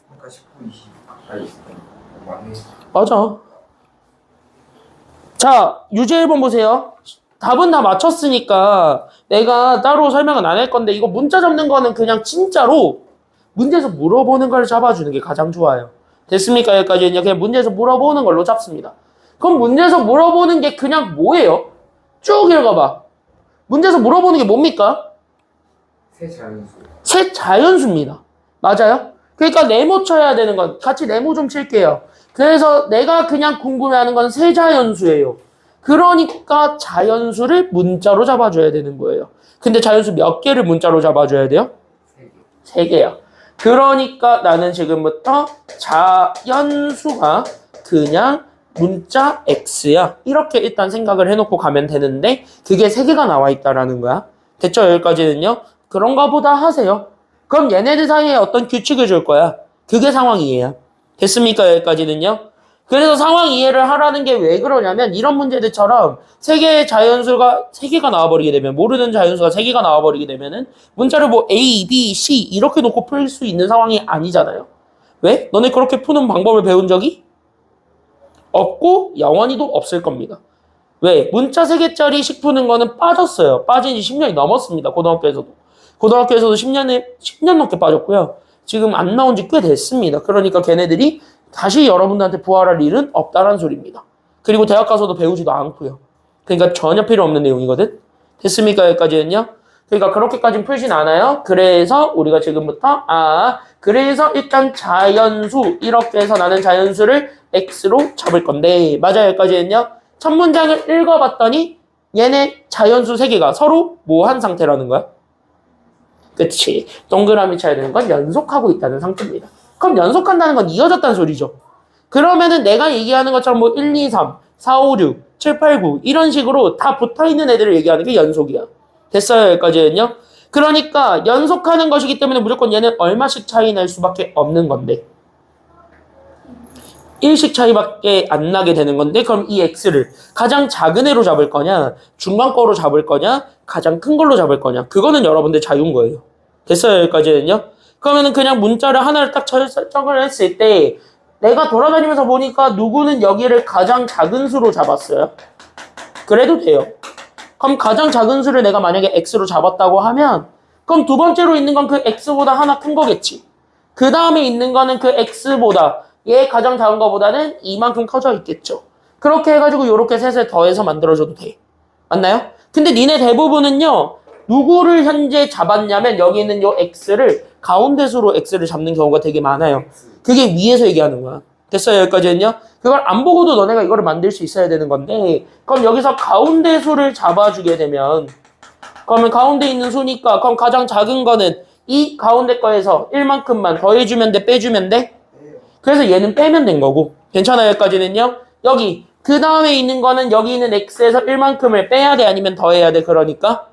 그러니까 19, 20. 알겠습니다. 맞네. 맞아. 자, 유제 1번 보세요. 답은 다 맞췄으니까 내가 따로 설명은 안 할 건데 이거 문자 잡는 거는 그냥 진짜로 문제에서 물어보는 걸 잡아주는 게 가장 좋아요. 됐습니까? 여기까지는요. 그냥 문제에서 물어보는 걸로 잡습니다. 그럼 문제에서 물어보는 게 그냥 뭐예요? 쭉 읽어봐. 문제에서 물어보는 게 뭡니까? 새 자연수. 새 자연수입니다. 맞아요? 그러니까 네모 쳐야 되는 건 같이 네모 좀 칠게요. 그래서 내가 그냥 궁금해하는 건 새 자연수예요. 그러니까 자연수를 문자로 잡아줘야 되는 거예요. 근데 자연수 몇 개를 문자로 잡아줘야 돼요? 3개. 3개야. 그러니까 나는 지금부터 자연수가 그냥 문자 x야. 이렇게 일단 생각을 해놓고 가면 되는데 그게 3개가 나와 있다라는 거야. 됐죠? 여기까지는요. 그런가 보다 하세요. 그럼 얘네들 사이에 어떤 규칙을 줄 거야. 그게 상황 이해야. 됐습니까? 여기까지는요. 그래서 상황 이해를 하라는 게 왜 그러냐면 이런 문제들처럼 3개의 자연수가 3개가 나와버리게 되면 모르는 자연수가 3개가 나와버리게 되면은 문자를 뭐 A, B, C 이렇게 놓고 풀 수 있는 상황이 아니잖아요. 왜? 너네 그렇게 푸는 방법을 배운 적이 없고 영원히도 없을 겁니다. 왜? 문자 3개짜리씩 푸는 거는 빠졌어요. 빠진 지 10년이 넘었습니다. 고등학교에서도 10년 넘게 빠졌고요. 지금 안 나온 지 꽤 됐습니다. 그러니까 걔네들이 다시 여러분들한테 부활할 일은 없다는 소리입니다. 그리고 대학 가서도 배우지도 않고요. 그러니까 전혀 필요 없는 내용이거든. 됐습니까? 여기까지는요. 그러니까 그렇게까지는 풀진 않아요. 그래서 우리가 지금부터 그래서 일단 자연수 이렇게 해서 나는 자연수를 x로 잡을 건데 맞아요. 여기까지는요. 첫 문장을 읽어봤더니 얘네 자연수 3개가 서로 뭐 한 상태라는 거야? 그치. 동그라미 쳐야 되는 건 연속하고 있다는 상태입니다. 그럼 연속한다는 건 이어졌다는 소리죠. 그러면은 내가 얘기하는 것처럼 뭐 1, 2, 3, 4, 5, 6, 7, 8, 9 이런 식으로 다 붙어있는 애들을 얘기하는 게 연속이야. 됐어요? 여기까지는요. 그러니까 연속하는 것이기 때문에 무조건 얘는 얼마씩 차이 날 수밖에 없는 건데 1씩 차이밖에 안 나게 되는 건데 그럼 이 x를 가장 작은 애로 잡을 거냐 중간 거로 잡을 거냐 가장 큰 걸로 잡을 거냐 그거는 여러분들 자유인 거예요. 됐어요? 여기까지는요. 그러면은 그냥 문자를 하나를 딱 설정을 했을 때 내가 돌아다니면서 보니까 누구는 여기를 가장 작은 수로 잡았어요. 그래도 돼요. 그럼 가장 작은 수를 내가 만약에 x로 잡았다고 하면 그럼 두 번째로 있는 건 그 x보다 하나 큰 거겠지. 그 다음에 있는 거는 그 x보다 얘 가장 작은 거보다는 이만큼 커져 있겠죠. 그렇게 해가지고 요렇게 셋을 더해서 만들어줘도 돼. 맞나요? 근데 니네 대부분은요. 누구를 현재 잡았냐면 여기 있는 요 x를 가운데 수로 x를 잡는 경우가 되게 많아요. 그게 위에서 얘기하는 거야. 됐어요? 여기까지는요. 그걸 안 보고도 너네가 이거를 만들 수 있어야 되는 건데 그럼 여기서 가운데 수를 잡아주게 되면 그러면 가운데 있는 수니까 그럼 가장 작은 거는 이 가운데 거에서 1만큼만 더해주면 돼? 빼주면 돼? 그래서 얘는 빼면 된 거고 괜찮아요? 여기까지는요. 여기 그 다음에 있는 거는 여기 있는 x에서 1만큼을 빼야 돼? 아니면 더해야 돼? 그러니까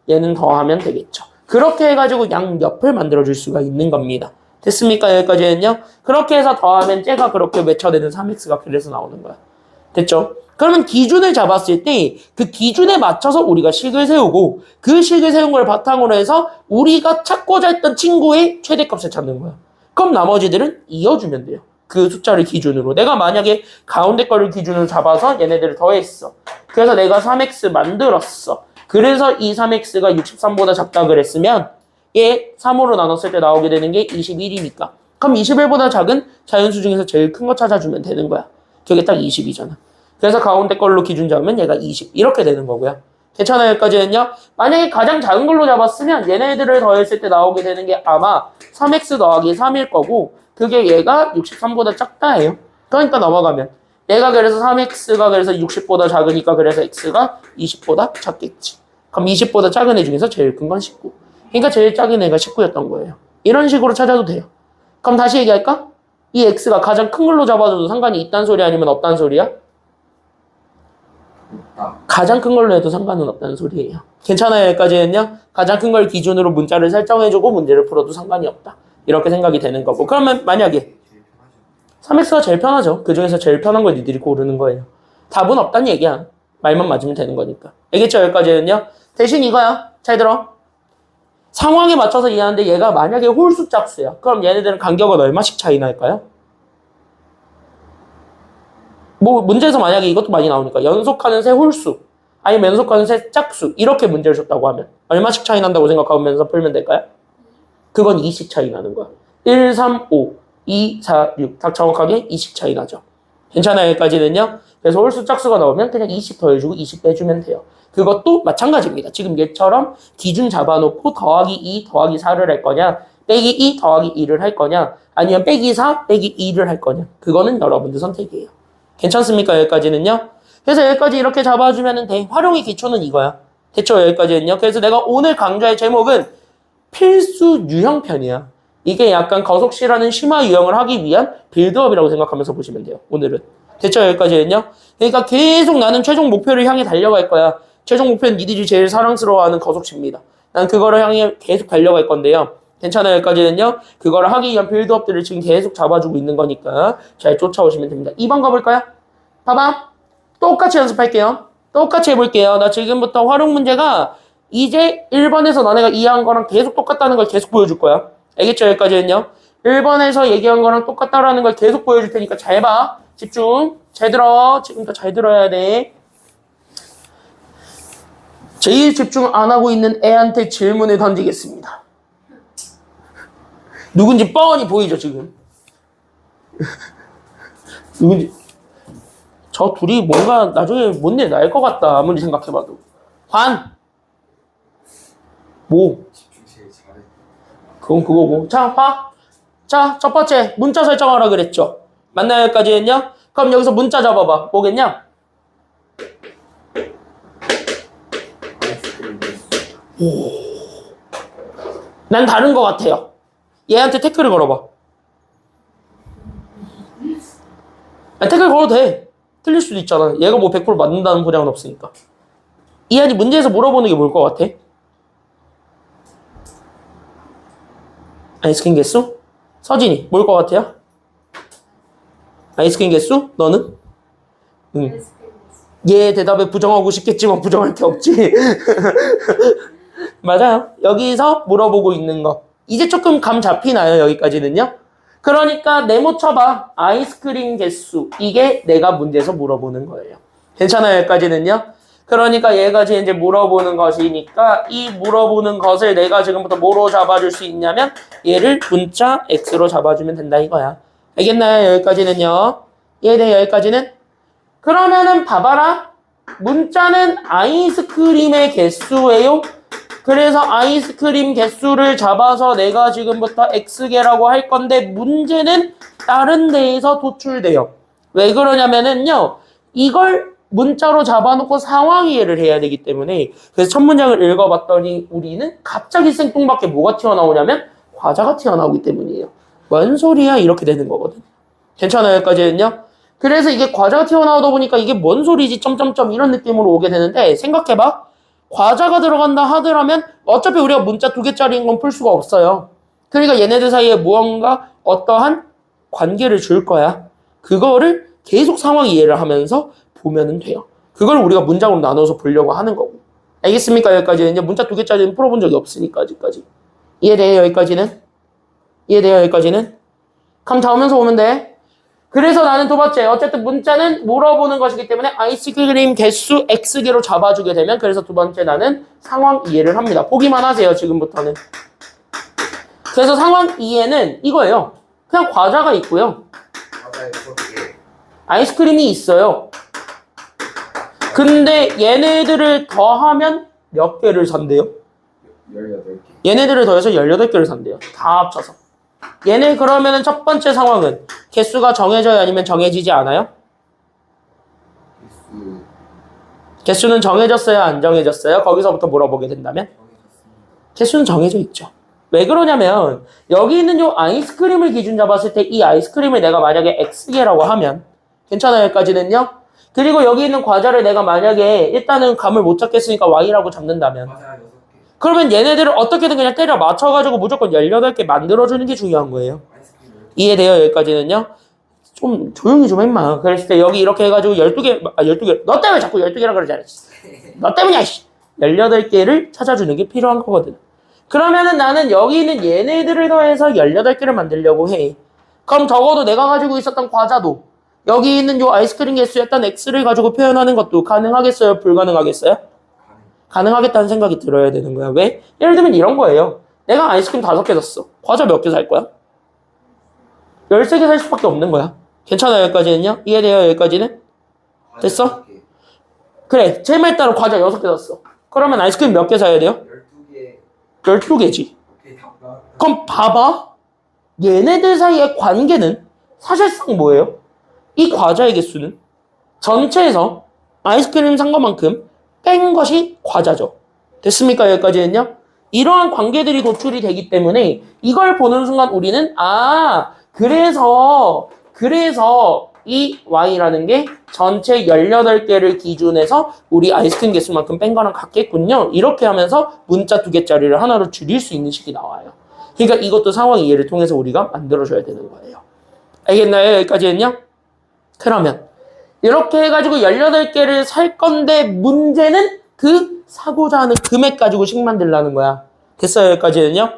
얘는 더하면 되겠죠. 그렇게 해가지고 양옆을 만들어줄 수가 있는 겁니다. 됐습니까? 여기까지는요. 그렇게 해서 더하면 쟤가 그렇게 외쳐내는 3x가 그래서 나오는 거야. 됐죠? 그러면 기준을 잡았을 때 그 기준에 맞춰서 우리가 식을 세우고 그 식을 세운 걸 바탕으로 해서 우리가 찾고자 했던 친구의 최대값을 찾는 거야. 그럼 나머지들은 이어주면 돼요. 그 숫자를 기준으로. 내가 만약에 가운데 거를 기준으로 잡아서 얘네들을 더했어. 그래서 내가 3x 만들었어. 그래서 이 3x가 63보다 작다 그랬으면 얘 3으로 나눴을 때 나오게 되는 게 21이니까. 그럼 21보다 작은 자연수 중에서 제일 큰 거 찾아주면 되는 거야. 그게 딱 20이잖아. 그래서 가운데 걸로 기준 잡으면 얘가 20 이렇게 되는 거고요. 괜찮아요? 여기까지는요. 만약에 가장 작은 걸로 잡았으면 얘네들을 더했을 때 나오게 되는 게 아마 3x 더하기 3일 거고 그게 얘가 63보다 작다예요. 그러니까 넘어가면 얘가 그래서 3x가 그래서 60보다 작으니까 그래서 x가 20보다 작겠지. 그럼 20보다 작은 애 중에서 제일 큰 건 19. 그러니까 제일 작은 애가 19였던 거예요. 이런 식으로 찾아도 돼요. 그럼 다시 얘기할까? 이 x가 가장 큰 걸로 잡아줘도 상관이 있단 소리 아니면 없단 소리야? 가장 큰 걸로 해도 상관은 없다는 소리예요. 괜찮아요? 여기까지는요. 가장 큰 걸 기준으로 문자를 설정해주고 문제를 풀어도 상관이 없다. 이렇게 생각이 되는 거고. 그러면 만약에 3x가 제일 편하죠. 그 중에서 제일 편한 걸 니들이 고르는 거예요. 답은 없다는 얘기야. 말만 맞으면 되는 거니까. 알겠죠? 여기까지는요. 대신 이거야. 잘 들어. 상황에 맞춰서 이해하는데 얘가 만약에 홀수 짝수야. 그럼 얘네들은 간격은 얼마씩 차이 날까요? 뭐 문제에서 만약에 이것도 많이 나오니까 연속하는 세 홀수 아니면 연속하는 세 짝수 이렇게 문제를 줬다고 하면 얼마씩 차이 난다고 생각하면서 풀면 될까요? 그건 2씩 차이 나는 거야. 1, 3, 5, 2, 4, 6 딱 정확하게 2씩 차이 나죠. 괜찮아요? 여기까지는요. 그래서 홀수 짝수가 나오면 그냥 20 더해주고 20 빼주면 돼요. 그것도 마찬가지입니다. 지금 얘처럼 기준 잡아놓고 더하기 2 더하기 4를 할 거냐 빼기 2 더하기 2를 할 거냐 아니면 빼기 4 빼기 2를 할 거냐 그거는 여러분들 선택이에요. 괜찮습니까? 여기까지는요. 그래서 여기까지 이렇게 잡아주면 돼. 활용의 기초는 이거야. 됐죠? 여기까지는요. 그래서 내가 오늘 강좌의 제목은 필수 유형편이야. 이게 약간 거속시라는 심화 유형을 하기 위한 빌드업이라고 생각하면서 보시면 돼요. 오늘은. 됐죠? 여기까지는요. 그러니까 계속 나는 최종 목표를 향해 달려갈 거야. 최종 목표는 니들이 제일 사랑스러워하는 거속시입니다. 난 그거를 향해 계속 달려갈 건데요. 괜찮아요? 여기까지는요. 그거를 하기 위한 빌드업들을 지금 계속 잡아주고 있는 거니까 잘 쫓아오시면 됩니다. 2번 가볼까요? 봐봐. 똑같이 연습할게요. 똑같이 해볼게요. 나 지금부터 활용 문제가 이제 1번에서 너네가 이해한 거랑 계속 똑같다는 걸 계속 보여줄 거야. 알겠죠? 여기까지는요. 1번에서 얘기한 거랑 똑같다라는 걸 계속 보여줄 테니까 잘 봐. 집중. 잘 들어. 지금부터 잘 들어야 돼. 제일 집중 안 하고 있는 애한테 질문을 던지겠습니다. 누군지 뻔히 보이죠, 지금? 누군지. 저 둘이 뭔가 나중에 못내 날 것 같다. 아무리 생각해봐도. 환! 뭐? 집중 제일 잘해. 그건 그거고. 자, 봐. 자, 첫 번째. 문자 설정하라 그랬죠. 맞나요? 여기까지는요? 그럼 여기서 문자 잡아봐. 뭐겠냐? 난 다른 것 같아요. 얘한테 태클을 걸어봐. 아니, 태클 걸어도 돼. 틀릴 수도 있잖아. 얘가 뭐 100% 맞는다는 보장은 없으니까. 이한이 문제에서 물어보는 게 뭘 것 같아? 아이스크림 개수? 서진이 뭘 것 같아요? 아이스크림 개수? 너는? 응. 얘 대답에 부정하고 싶겠지만 부정할 게 없지. 맞아요. 여기서 물어보고 있는 거. 이제 조금 감 잡히나요? 여기까지는요? 그러니까 네모 쳐봐. 아이스크림 개수. 이게 내가 문제에서 물어보는 거예요. 괜찮아요? 여기까지는요? 그러니까 얘가 이제 물어보는 것이니까 이 물어보는 것을 내가 지금부터 뭐로 잡아줄 수 있냐면 얘를 문자 X로 잡아주면 된다 이거야. 알겠나요? 여기까지는요? 얘네 여기까지는? 그러면은 봐봐라. 문자는 아이스크림의 개수예요. 그래서 아이스크림 개수를 잡아서 내가 지금부터 X개라고 할 건데 문제는 다른 데에서 도출돼요. 왜 그러냐면은요. 이걸 문자로 잡아놓고 상황 이해를 해야 되기 때문에 그래서 첫 문장을 읽어봤더니 우리는 갑자기 생뚱맞게 뭐가 튀어나오냐면 과자가 튀어나오기 때문이에요. 뭔 소리야? 이렇게 되는 거거든. 괜찮아요? 여기까지는요? 그래서 이게 과자가 튀어나오다 보니까 이게 뭔 소리지? 점점점 이런 느낌으로 오게 되는데 생각해봐. 과자가 들어간다 하더라면 어차피 우리가 문자 2개짜리인 건 풀 수가 없어요. 그러니까 얘네들 사이에 무언가 어떠한 관계를 줄 거야. 그거를 계속 상황 이해를 하면서 보면은 돼요. 그걸 우리가 문장으로 나눠서 보려고 하는 거고. 알겠습니까? 여기까지는 이제 문자 2개짜리는 풀어본 적이 없으니까 아직까지. 이해돼요? 여기까지는? 이해돼요? 여기까지는? 감 잡으면서 오면 돼. 그래서 나는 두 번째, 어쨌든 문자는 물어보는 것이기 때문에 아이스크림 개수 X개로 잡아주게 되면 그래서 두 번째 나는 상황 이해를 합니다. 보기만 하세요, 지금부터는. 그래서 상황 이해는 이거예요. 그냥 과자가 있고요. 과자에 6개. 아이스크림이 있어요. 근데 얘네들을 더하면 몇 개를 산대요? 18개. 얘네들을 더해서 18개를 산대요. 다 합쳐서. 얘네 그러면은 첫 번째 상황은 개수가 정해져요? 아니면 정해지지 않아요? 개수는 정해졌어요? 안 정해졌어요? 거기서부터 물어보게 된다면? 개수는 정해져 있죠. 왜 그러냐면 여기 있는 요 아이스크림을 기준 잡았을 때 이 아이스크림을 내가 만약에 X개라고 하면 괜찮아요? 여기까지는요? 그리고 여기 있는 과자를 내가 만약에 일단은 감을 못 잡겠으니까 Y라고 잡는다면 과자 6개. 그러면 얘네들을 어떻게든 그냥 때려 맞춰가지고 무조건 18개 만들어주는 게 중요한 거예요. 아이스크림 12개. 이해돼요? 여기까지는요? 좀 조용히 좀 했마. 그랬을 때 여기 이렇게 해가지고 12개, 12개. 너 때문에 자꾸 12개라 그러잖아. 너 때문이야, 씨. 18개를 찾아주는 게 필요한 거거든. 그러면은 나는 여기 있는 얘네들을 더해서 18개를 만들려고 해. 그럼 적어도 내가 가지고 있었던 과자도 여기 있는 요 아이스크림 개수였던 x를 가지고 표현하는 것도 가능하겠어요? 불가능하겠어요? 가능하겠다는 생각이 들어야 되는 거야. 왜? 예를 들면 이런 거예요. 내가 아이스크림 5개 샀어. 과자 몇 개 살 거야? 13개 살 수밖에 없는 거야. 괜찮아요, 여기까지는요? 이해돼요, 여기까지는? 됐어? 그래, 제 말 따로 과자 6개 샀어. 그러면 아이스크림 몇 개 사야 돼요? 12개. 12개지. 오케이, 답가. 그럼 봐봐. 얘네들 사이의 관계는 사실상 뭐예요? 이 과자의 개수는 전체에서 아이스크림 산 것만큼 뺀 것이 과자죠. 됐습니까? 여기까지는요? 이러한 관계들이 도출이 되기 때문에 이걸 보는 순간 우리는 그래서 이 y라는 게 전체 18개를 기준해서 우리 아이스크림 개수만큼 뺀 거랑 같겠군요. 이렇게 하면서 문자 2개짜리를 하나로 줄일 수 있는 식이 나와요. 그러니까 이것도 상황 이해를 통해서 우리가 만들어줘야 되는 거예요. 알겠나요? 여기까지는요? 그러면 이렇게 해가지고 18개를 살 건데 문제는 그 사고자 하는 금액 가지고 식 만들라는 거야. 됐어요? 여기까지는요?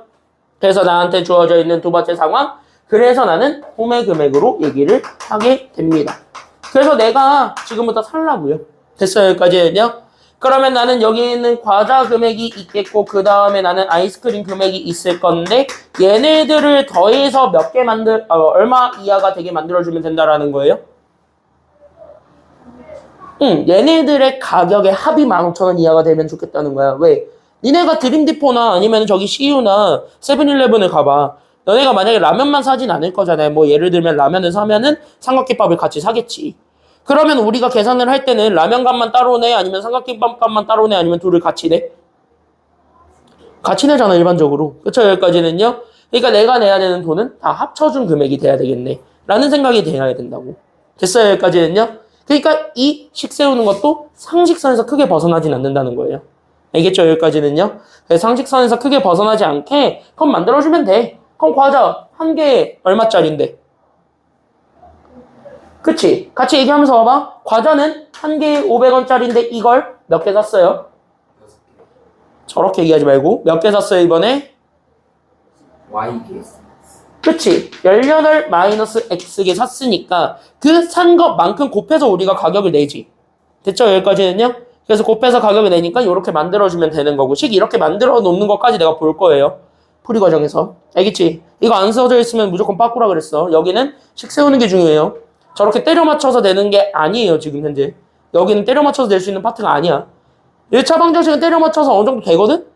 그래서 나한테 주어져 있는 두 번째 상황, 그래서 나는 구매 금액으로 얘기를 하게 됩니다. 그래서 내가 지금부터 살라고요. 됐어요? 여기까지는요? 그러면 나는 여기 있는 과자 금액이 있겠고 그 다음에 나는 아이스크림 금액이 있을 건데 얘네들을 더해서 몇 개 얼마 이하가 되게 만들어주면 된다라는 거예요? 얘네들의 가격의 합이 15,000원 이하가 되면 좋겠다는 거야. 왜? 니네가 드림디포나 아니면 저기 CU나 세븐일레븐을 가봐. 너네가 만약에 라면만 사진 않을 거잖아요. 뭐 예를 들면 라면을 사면은 삼각김밥을 같이 사겠지. 그러면 우리가 계산을 할 때는 라면 값만 따로 내? 아니면 삼각김밥 값만 따로 내? 아니면 둘을 같이 내? 같이 내잖아, 일반적으로. 그쵸, 여기까지는요? 그러니까 내가 내야 되는 돈은 다 합쳐준 금액이 돼야 되겠네. 라는 생각이 돼야 된다고. 됐어요, 여기까지는요? 그러니까 이 식 세우는 것도 상식선에서 크게 벗어나진 않는다는 거예요. 알겠죠, 여기까지는요? 상식선에서 크게 벗어나지 않게 그럼 만들어주면 돼. 그럼 과자 한 개에 얼마짜린데? 그치? 같이 얘기하면서 봐봐. 과자는 한 개에 500원짜리인데 이걸 몇 개 샀어요? 6개. 저렇게 얘기하지 말고 몇 개 샀어요 이번에? Y개. 그치? 18 마이너스 X개 샀으니까 그 산 것만큼 곱해서 우리가 가격을 내지. 됐죠? 여기까지는요? 그래서 곱해서 가격을 내니까 이렇게 만들어주면 되는 거고 식 이렇게 만들어 놓는 것까지 내가 볼 거예요. 풀이 과정에서. 알겠지? 이거 안 써져 있으면 무조건 빠꾸라 그랬어. 여기는 식 세우는 게 중요해요. 저렇게 때려 맞춰서 되는 게 아니에요, 지금 현재. 여기는 때려 맞춰서 낼 수 있는 파트가 아니야. 1차 방정식은 때려 맞춰서 어느 정도 되거든?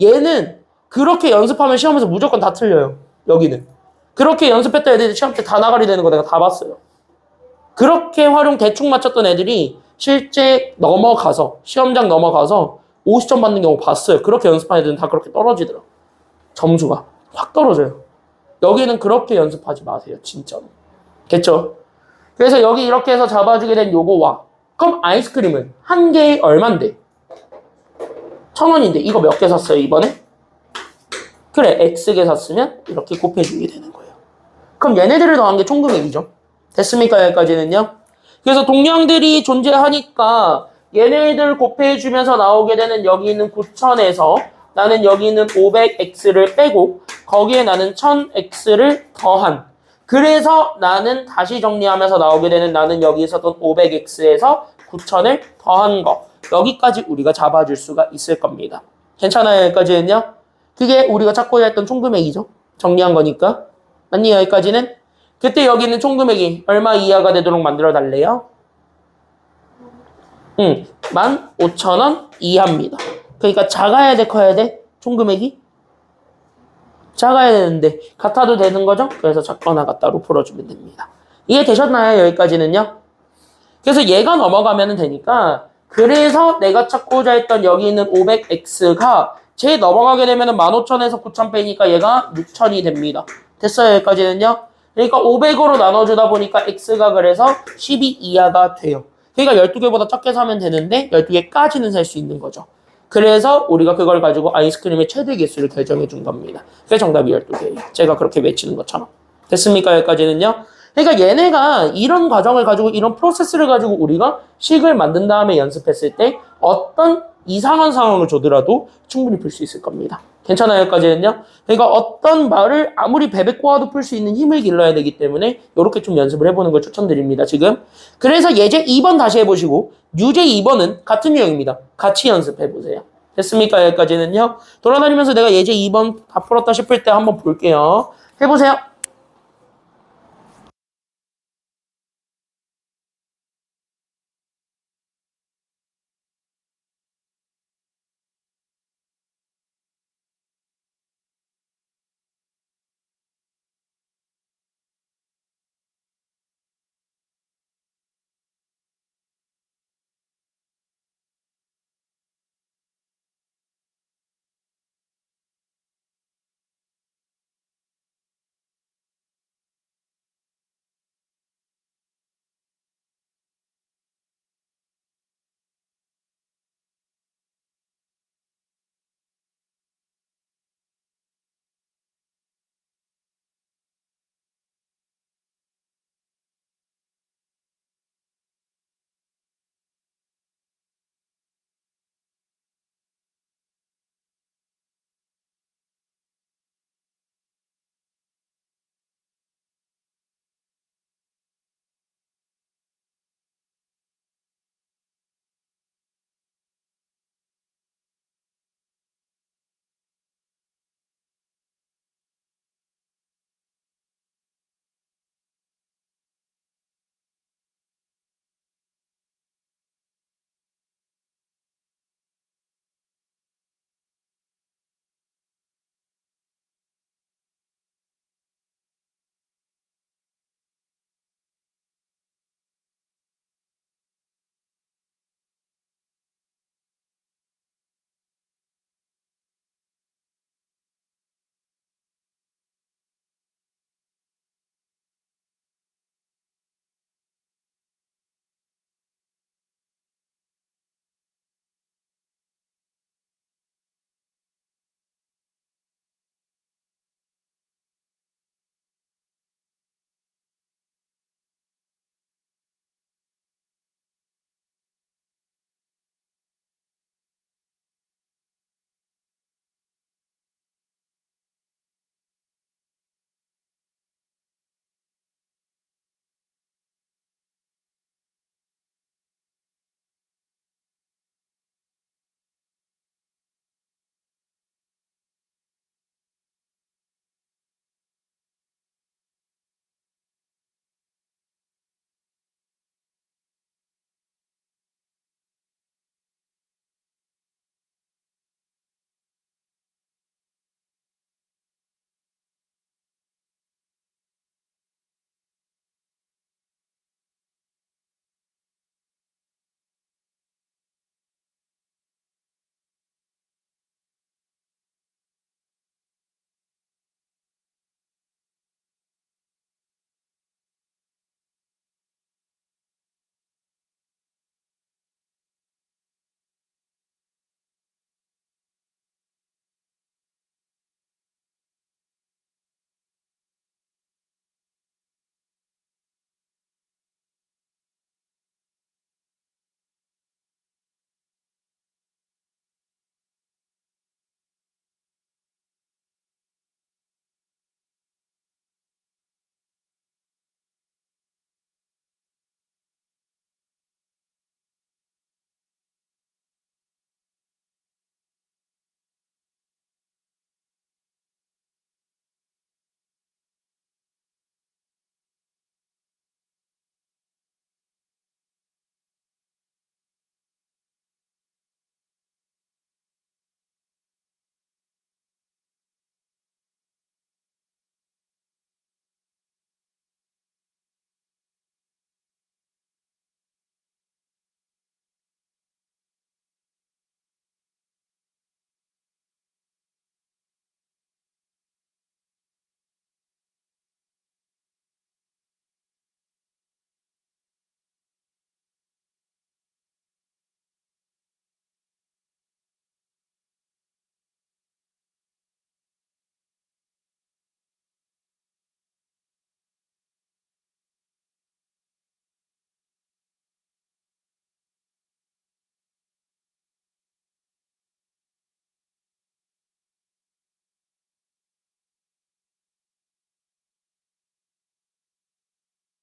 얘는 그렇게 연습하면 시험에서 무조건 다 틀려요. 여기는. 그렇게 연습했던 애들이 시험 때 다 나가리 되는 거 내가 다 봤어요. 그렇게 활용 대충 맞췄던 애들이 실제 넘어가서, 시험장 넘어가서 50점 받는 경우 봤어요. 그렇게 연습한 애들은 다 그렇게 떨어지더라. 점수가 확 떨어져요. 여기는 그렇게 연습하지 마세요, 진짜로. 됐죠? 그래서 여기 이렇게 해서 잡아주게 된 요거와 그럼 아이스크림은 한 개에 얼만데? 1,000원인데 이거 몇 개 샀어요 이번에? 그래, X개 샀으면 이렇게 곱해주게 되는 거예요. 그럼 얘네들을 더한 게 총금액이죠. 됐습니까? 여기까지는요? 그래서 동량들이 존재하니까 얘네들 곱해주면서 나오게 되는 여기 있는 9,000에서 나는 여기 있는 500X를 빼고 거기에 나는 1,000X를 더한, 그래서 나는 다시 정리하면서 나오게 되는 나는 여기 있었던 500X에서 9,000을 더한 거, 여기까지 우리가 잡아줄 수가 있을 겁니다. 괜찮아요? 여기까지는요? 그게 우리가 찾고자 했던 총금액이죠. 정리한 거니까. 맞니? 여기까지는? 그때 여기 있는 총금액이 얼마 이하가 되도록 만들어 달래요? 15,000원 이하입니다. 그러니까 작아야 돼, 커야 돼? 총금액이? 작아야 되는데 같아도 되는 거죠? 그래서 작거나 같다로 풀어주면 됩니다. 이해되셨나요? 여기까지는요? 그래서 얘가 넘어가면 되니까, 그래서 내가 찾고자 했던 여기 있는 500X가 쟤 넘어가게 되면 15,000에서 9,000 빼니까 얘가 6,000이 됩니다. 됐어요? 여기까지는요? 그러니까 500으로 나눠주다 보니까 X가 그래서 12 이하가 돼요. 그러니까 12개보다 적게 사면 되는데 12개까지는 살 수 있는 거죠. 그래서 우리가 그걸 가지고 아이스크림의 최대 개수를 결정해 준 겁니다. 그래서 정답이 12개예요. 제가 그렇게 외치는 것처럼. 됐습니까? 여기까지는요? 그러니까 얘네가 이런 과정을 가지고, 이런 프로세스를 가지고 우리가 식을 만든 다음에 연습했을 때 어떤 이상한 상황을 줘더라도 충분히 풀 수 있을 겁니다. 괜찮아요, 여기까지는요? 그러니까 어떤 말을 아무리 베베꼬아도 풀 수 있는 힘을 길러야 되기 때문에 이렇게 좀 연습을 해보는 걸 추천드립니다, 지금. 그래서 예제 2번 다시 해보시고 유제 2번은 같은 유형입니다. 같이 연습해보세요. 됐습니까? 여기까지는요? 돌아다니면서 내가 예제 2번 다 풀었다 싶을 때 한번 볼게요. 해보세요.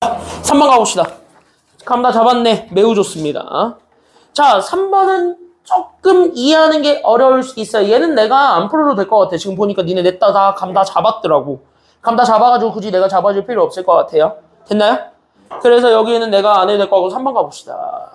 3번 가봅시다. 감다 잡았네. 매우 좋습니다. 자, 3번은 조금 이해하는 게 어려울 수 있어요. 얘는 내가 안 풀어도 될 것 같아. 지금 보니까 니네 냈다 다 감 다 잡았더라고. 감 다 잡아가지고 굳이 내가 잡아줄 필요 없을 것 같아요. 됐나요? 그래서 여기는 내가 안 해도 될 거고 3번 가봅시다.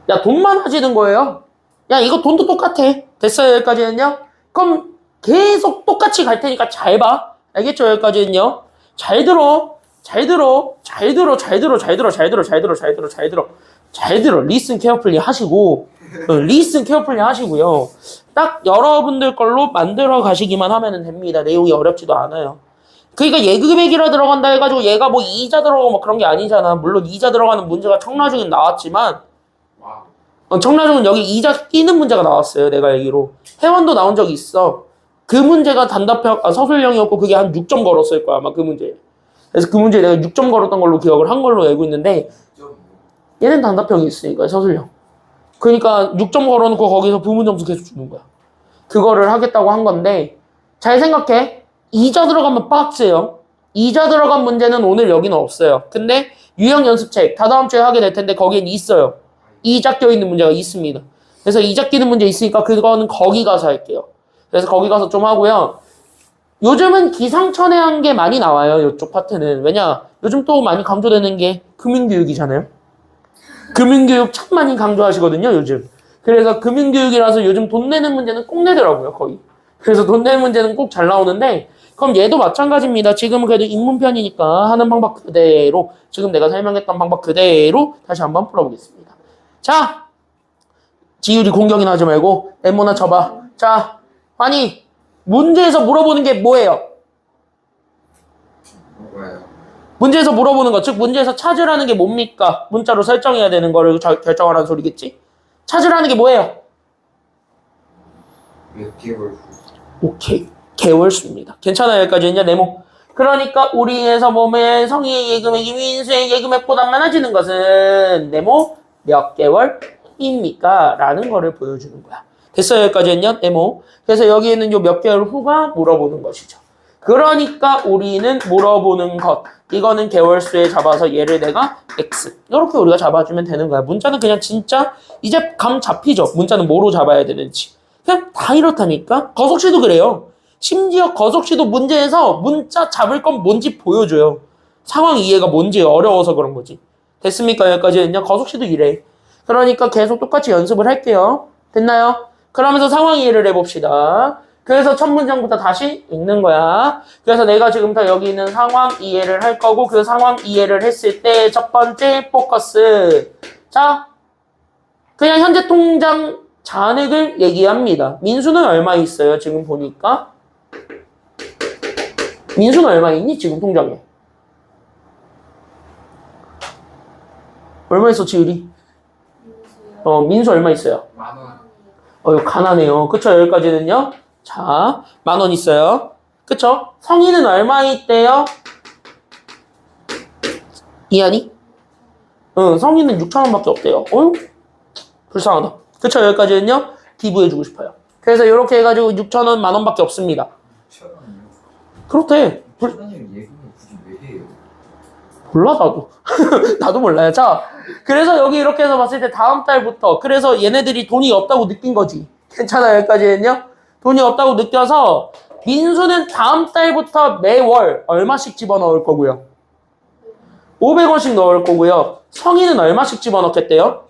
야, 돈만 하시는 거예요. 야, 이거 돈도 똑같아. 됐어요, 여기까지는요? 그럼 계속 똑같이 갈 테니까 잘 봐. 알겠죠, 여기까지는요? 잘 들어. 잘 들어. 잘 들어. 잘 들어. 잘 들어. 잘 들어. 잘 들어. 잘 들어. 잘 들어. 잘 들어. 리슨 케어풀리 하시고, 리슨 케어풀리 하시고요. 딱 여러분들 걸로 만들어 가시기만 하면 됩니다. 내용이 어렵지도 않아요. 그러니까 예금액이라 들어간다 해가지고 얘가 뭐 이자 들어가고 뭐 그런 게 아니잖아. 물론 이자 들어가는 문제가 청라중엔 나왔지만, 청라중은 여기 이자 끼는 문제가 나왔어요. 내가 얘기로. 회원도 나온 적이 있어. 그 문제가 단답형, 서술형이었고 그게 한 6점 걸었을 거야. 아마 그 문제. 그래서 그 문제에 내가 6점 걸었던 걸로 기억을 한 걸로 알고 있는데, 얘는 단답형이 있으니까 서술형. 그러니까 6점 걸어놓고 거기서 부문 점수 계속 주는 거야. 그거를 하겠다고 한 건데, 잘 생각해. 이자 들어가면 빡세요. 이자 들어간 문제는 오늘 여기는 없어요. 근데 유형 연습책 다다음 주에 하게 될 텐데 거기엔 있어요. 이자 껴있는 문제가 있습니다. 그래서 이자 끼는 문제 있으니까 그거는 거기 가서 할게요. 그래서 거기 가서 좀 하고요. 요즘은 기상천외한 게 많이 나와요. 이쪽 파트는. 왜냐? 요즘 또 많이 강조되는 게 금융교육이잖아요. 금융교육 참 많이 강조하시거든요. 요즘. 그래서 금융교육이라서 요즘 돈 내는 문제는 꼭 내더라고요. 거의. 그래서 돈 내는 문제는 꼭 잘 나오는데, 그럼 얘도 마찬가지입니다. 지금은 그래도 입문편이니까 하는 방법 그대로, 지금 내가 설명했던 방법 그대로 다시 한번 풀어보겠습니다. 자, 지율이 공격이나 하지 말고 네모나 쳐봐. 자, 아니 문제에서 물어보는 게 뭐예요? 뭐예요? 문제에서 물어보는 거, 즉 문제에서 찾으라는 게 뭡니까? 문자로 설정해야 되는 거를 결정하라는 소리겠지? 찾으라는 게 뭐예요? 몇 개월 후? 오케이. 개월수입니다. 괜찮아요, 여기까지는요, 네모. 그러니까 우리에서 보면 성의의 예금액이 민수의 예금액보다 많아지는 것은 네모 몇 개월입니까? 라는 거를 보여주는 거야. 됐어요, 여기까지는요, 네모. 그래서 여기에는 요 몇 개월 후가 물어보는 것이죠. 그러니까 우리는 물어보는 것, 이거는 개월수에 잡아서 얘를 내가 X 이렇게 우리가 잡아주면 되는 거야. 문자는 그냥 진짜 이제 감 잡히죠. 문자는 뭐로 잡아야 되는지. 그냥 다 이렇다니까. 거석시도 그래요. 심지어 거석시도 문제에서 문자 잡을 건 뭔지 보여줘요. 상황 이해가 뭔지 어려워서 그런 거지. 됐습니까? 여기까지는요. 거석시도 이래. 그러니까 계속 똑같이 연습을 할게요. 됐나요? 그러면서 상황 이해를 해봅시다. 그래서 첫 문장부터 다시 읽는 거야. 그래서 내가 지금부터 여기 있는 상황 이해를 할 거고, 그 상황 이해를 했을 때 첫 번째 포커스. 자, 그냥 현재 통장 잔액을 얘기합니다. 민수는 얼마 있어요? 지금 보니까. 민수는 얼마 있니? 지금 통장에. 얼마 있어, 지율이? 민수 얼마 있어요? 10,000원. 가난해요. 그쵸? 여기까지는요. 자, 10,000원 있어요. 그쵸? 성인은 얼마 있대요? 이하니? 응, 성인은 6,000원밖에 없대요. 불쌍하다. 그쵸? 여기까지는요. 기부해주고 싶어요. 그래서 이렇게 해가지고 6,000원, 10,000원밖에 없습니다. 1,000원이요? 그렇대. 1,000원이면 예금을 굳이 왜 해요? 몰라, 나도. 나도 몰라요. 자, 그래서 여기 이렇게 해서 봤을 때 다음 달부터, 그래서 얘네들이 돈이 없다고 느낀 거지. 괜찮아요, 여기까지는요? 돈이 없다고 느껴서 민수는 다음 달부터 매월 얼마씩 집어넣을 거고요. 500원씩 넣을 거고요. 성인은 얼마씩 집어넣겠대요?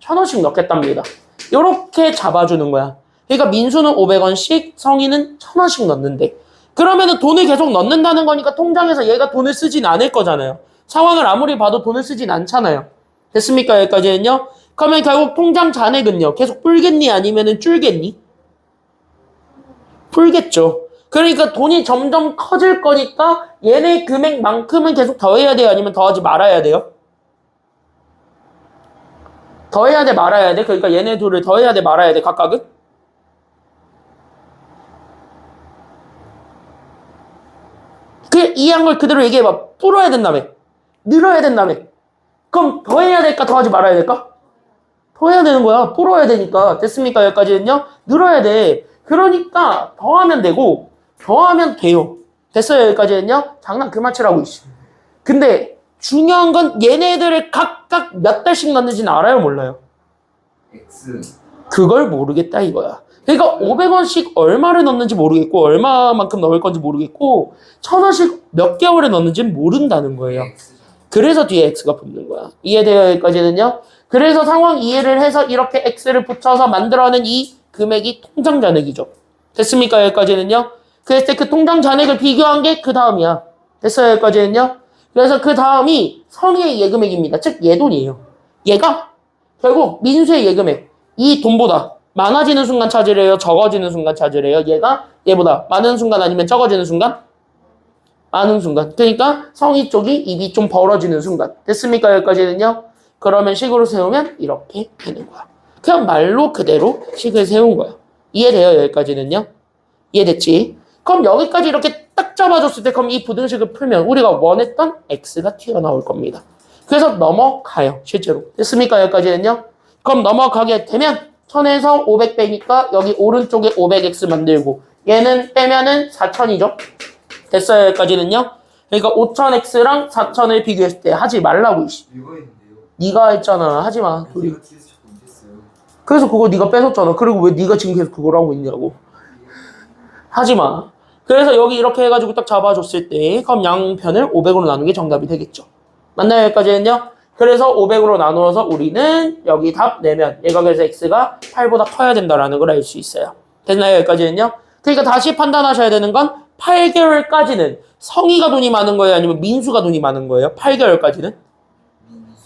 1,000원씩 넣겠답니다. 이렇게 잡아주는 거야. 그러니까 민수는 500원씩, 성인은 1,000원씩 넣는데, 그러면은 돈을 계속 넣는다는 거니까 통장에서 얘가 돈을 쓰진 않을 거잖아요. 상황을 아무리 봐도 돈을 쓰진 않잖아요. 됐습니까? 여기까지는요? 그러면 결국 통장 잔액은요? 계속 불겠니? 아니면은 줄겠니? 풀겠죠. 그러니까 돈이 점점 커질 거니까 얘네 금액만큼은 계속 더해야 돼요? 아니면 더하지 말아야 돼요? 더해야 돼? 말아야 돼? 그러니까 얘네 둘을 더해야 돼? 말아야 돼? 각각은? 그 이해한 걸 그대로 얘기해봐. 풀어야 된다며. 늘어야 된다며. 그럼 더해야 될까? 더하지 말아야 될까? 더해야 되는 거야. 풀어야 되니까. 됐습니까? 여기까지는요? 늘어야 돼. 그러니까 더하면 되고 더하면 돼요. 됐어요? 여기까지는요? 장난 그만 치라고 있어. 근데 중요한 건 얘네들을 각각 몇 달씩 넣는지는 알아요, 몰라요? X. 그걸 모르겠다 이거야. 그러니까 500원씩 얼마를 넣는지 모르겠고 얼마만큼 넣을 건지 모르겠고 1000원씩 몇 개월에 넣는지는 모른다는 거예요. X잖아. 그래서 뒤에 X가 붙는 거야. 이해돼요, 여기까지는요? 그래서 상황 이해를 해서 이렇게 X를 붙여서 만들어낸 이 금액이 통장 잔액이죠. 됐습니까, 여기까지는요? 그랬을 때 그 통장 잔액을 비교한 게 그 다음이야. 됐어요, 여기까지는요? 그래서 그 다음이 성의 예금액입니다. 즉, 예돈이에요. 얘가 결국 민수의 예금액. 이 돈보다 많아지는 순간 찾으래요? 적어지는 순간 찾으래요? 얘가 얘보다 많은 순간 아니면 적어지는 순간? 많은 순간. 그러니까 성이 쪽이 입이 좀 벌어지는 순간. 됐습니까? 여기까지는요? 그러면 식으로 세우면 이렇게 되는 거야. 그냥 말로 그대로 식을 세운 거야. 이해돼요? 여기까지는요? 이해됐지? 그럼 여기까지 이렇게 딱 잡아줬을 때 그럼 이 부등식을 풀면 우리가 원했던 x가 튀어나올 겁니다. 그래서 넘어가요. 실제로. 됐습니까? 여기까지는요? 그럼 넘어가게 되면 1000에서 500 빼니까 여기 오른쪽에 500x 만들고 얘는 빼면은 4000이죠? 됐어요. 여기까지는요? 그러니까 5000x랑 4000을 비교했을 때 하지 말라고. 이거 있는데요. 네가 했잖아. 하지 마. 둘이. 제가 뒤에서 자꾸 못했어요. 그래서 그거 네가 뺏었잖아. 그리고 왜 네가 지금 계속 그걸 하고 있냐고. 하지 마. 그래서 여기 이렇게 해가지고 딱 잡아줬을 때 그럼 양편을 500으로 나누는 게 정답이 되겠죠. 맞나요? 여기까지는요? 그래서 500으로 나누어서 우리는 여기 답 내면 얘가 그래서 x가 8보다 커야 된다라는 걸 알 수 있어요. 됐나요? 여기까지는요? 그러니까 다시 판단하셔야 되는 건 8개월까지는 성희가 돈이 많은 거예요? 아니면 민수가 돈이 많은 거예요? 8개월까지는?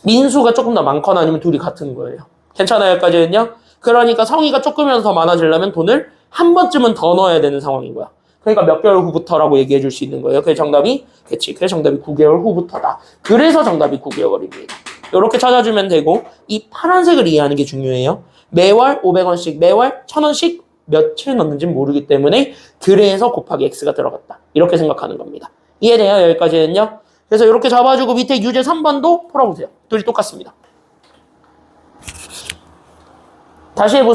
민수가 조금 더 많거나 아니면 둘이 같은 거예요. 괜찮아요? 여기까지는요? 그러니까 성희가 조금이라도 더 많아지려면 돈을 한 번쯤은 더 넣어야 되는 상황인 거야. 그러니까 몇 개월 후부터라고 얘기해 줄 수 있는 거예요. 그래서 정답이, 그치. 그래서 정답이 9개월 후부터다. 그래서 정답이 9개월입니다. 이렇게 찾아주면 되고, 이 파란색을 이해하는 게 중요해요. 매월 500원씩, 매월 1000원씩 며칠 넣는지는 모르기 때문에, 그래서 곱하기 x가 들어갔다. 이렇게 생각하는 겁니다. 이해돼요? 여기까지는요? 그래서 이렇게 잡아주고 밑에 유제 3번도 풀어보세요. 둘이 똑같습니다. 다시 해보세요.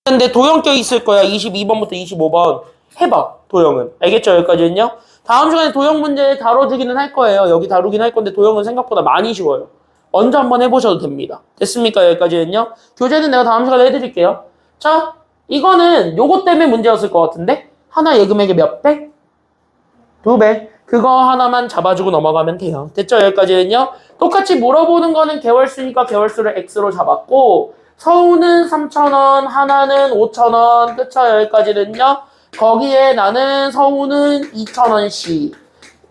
근데 도형 껴 있을 거야. 22번부터 25번. 해봐, 도형은. 알겠죠? 여기까지는요. 다음 시간에 도형 문제 다뤄주기는 할 거예요. 여기 다루긴 할 건데 도형은 생각보다 많이 쉬워요. 먼저 한번 해보셔도 됩니다. 됐습니까? 여기까지는요. 교재는 내가 다음 시간에 해드릴게요. 자, 이거는 요거 때문에 문제였을 것 같은데 하나 예금액의 몇 배? 2배. 그거 하나만 잡아주고 넘어가면 돼요. 됐죠? 여기까지는요. 똑같이 물어보는 거는 개월수니까 개월수를 X로 잡았고 서우는 3,000원, 하나는 5,000원. 그쵸? 여기까지는요. 거기에 나는 서우는 2,000원씩,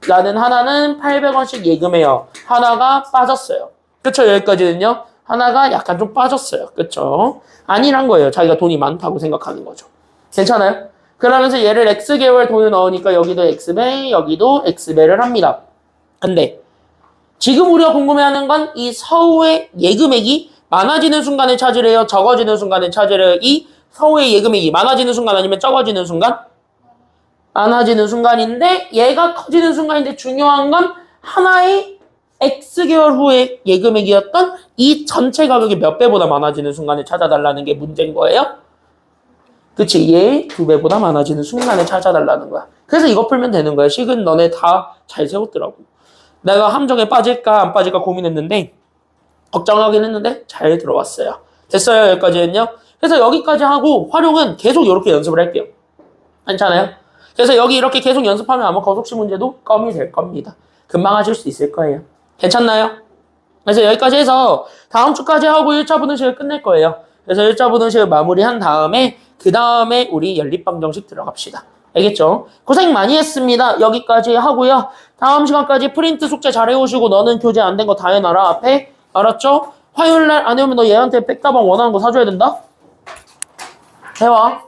나는 하나는 800원씩 예금해요. 하나가 빠졌어요. 그쵸? 여기까지는요. 하나가 약간 좀 빠졌어요. 그쵸? 아니란 거예요. 자기가 돈이 많다고 생각하는 거죠. 괜찮아요? 그러면서 얘를 X개월 돈을 넣으니까 여기도 X배, 여기도 X배를 합니다. 근데 지금 우리가 궁금해하는 건 이 서우의 예금액이 많아지는 순간에 찾으래요? 적어지는 순간에 찾으래요? 이 서우의 예금액이 많아지는 순간 아니면 적어지는 순간? 많아지는 순간인데 얘가 커지는 순간인데 중요한 건 하나의 X개월 후의 예금액이었던 이 전체 가격이 몇 배보다 많아지는 순간에 찾아달라는 게 문제인 거예요. 그치? 얘 2배보다 많아지는 순간에 찾아달라는 거야. 그래서 이거 풀면 되는 거야. 식은 너네 다 잘 세웠더라고. 내가 함정에 빠질까 안 빠질까 고민했는데 걱정하긴 했는데 잘 들어왔어요. 됐어요? 여기까지는요. 그래서 여기까지 하고 활용은 계속 이렇게 연습을 할게요. 괜찮아요? 그래서 여기 이렇게 계속 연습하면 아마 거속시 문제도 껌이 될 겁니다. 금방 하실 수 있을 거예요. 괜찮나요? 그래서 여기까지 해서 다음 주까지 하고 1차 분원식을 끝낼 거예요. 그래서 1차 분원식을 마무리한 다음에 그 다음에 우리 연립방정식 들어갑시다. 알겠죠? 고생 많이 했습니다. 여기까지 하고요. 다음 시간까지 프린트 숙제 잘 해오시고 너는 교재 안 된 거 다 해놔라. 앞에. 알았죠? 화요일날 안 해오면 너 얘한테 백다방 원하는 거 사줘야 된다? 해와.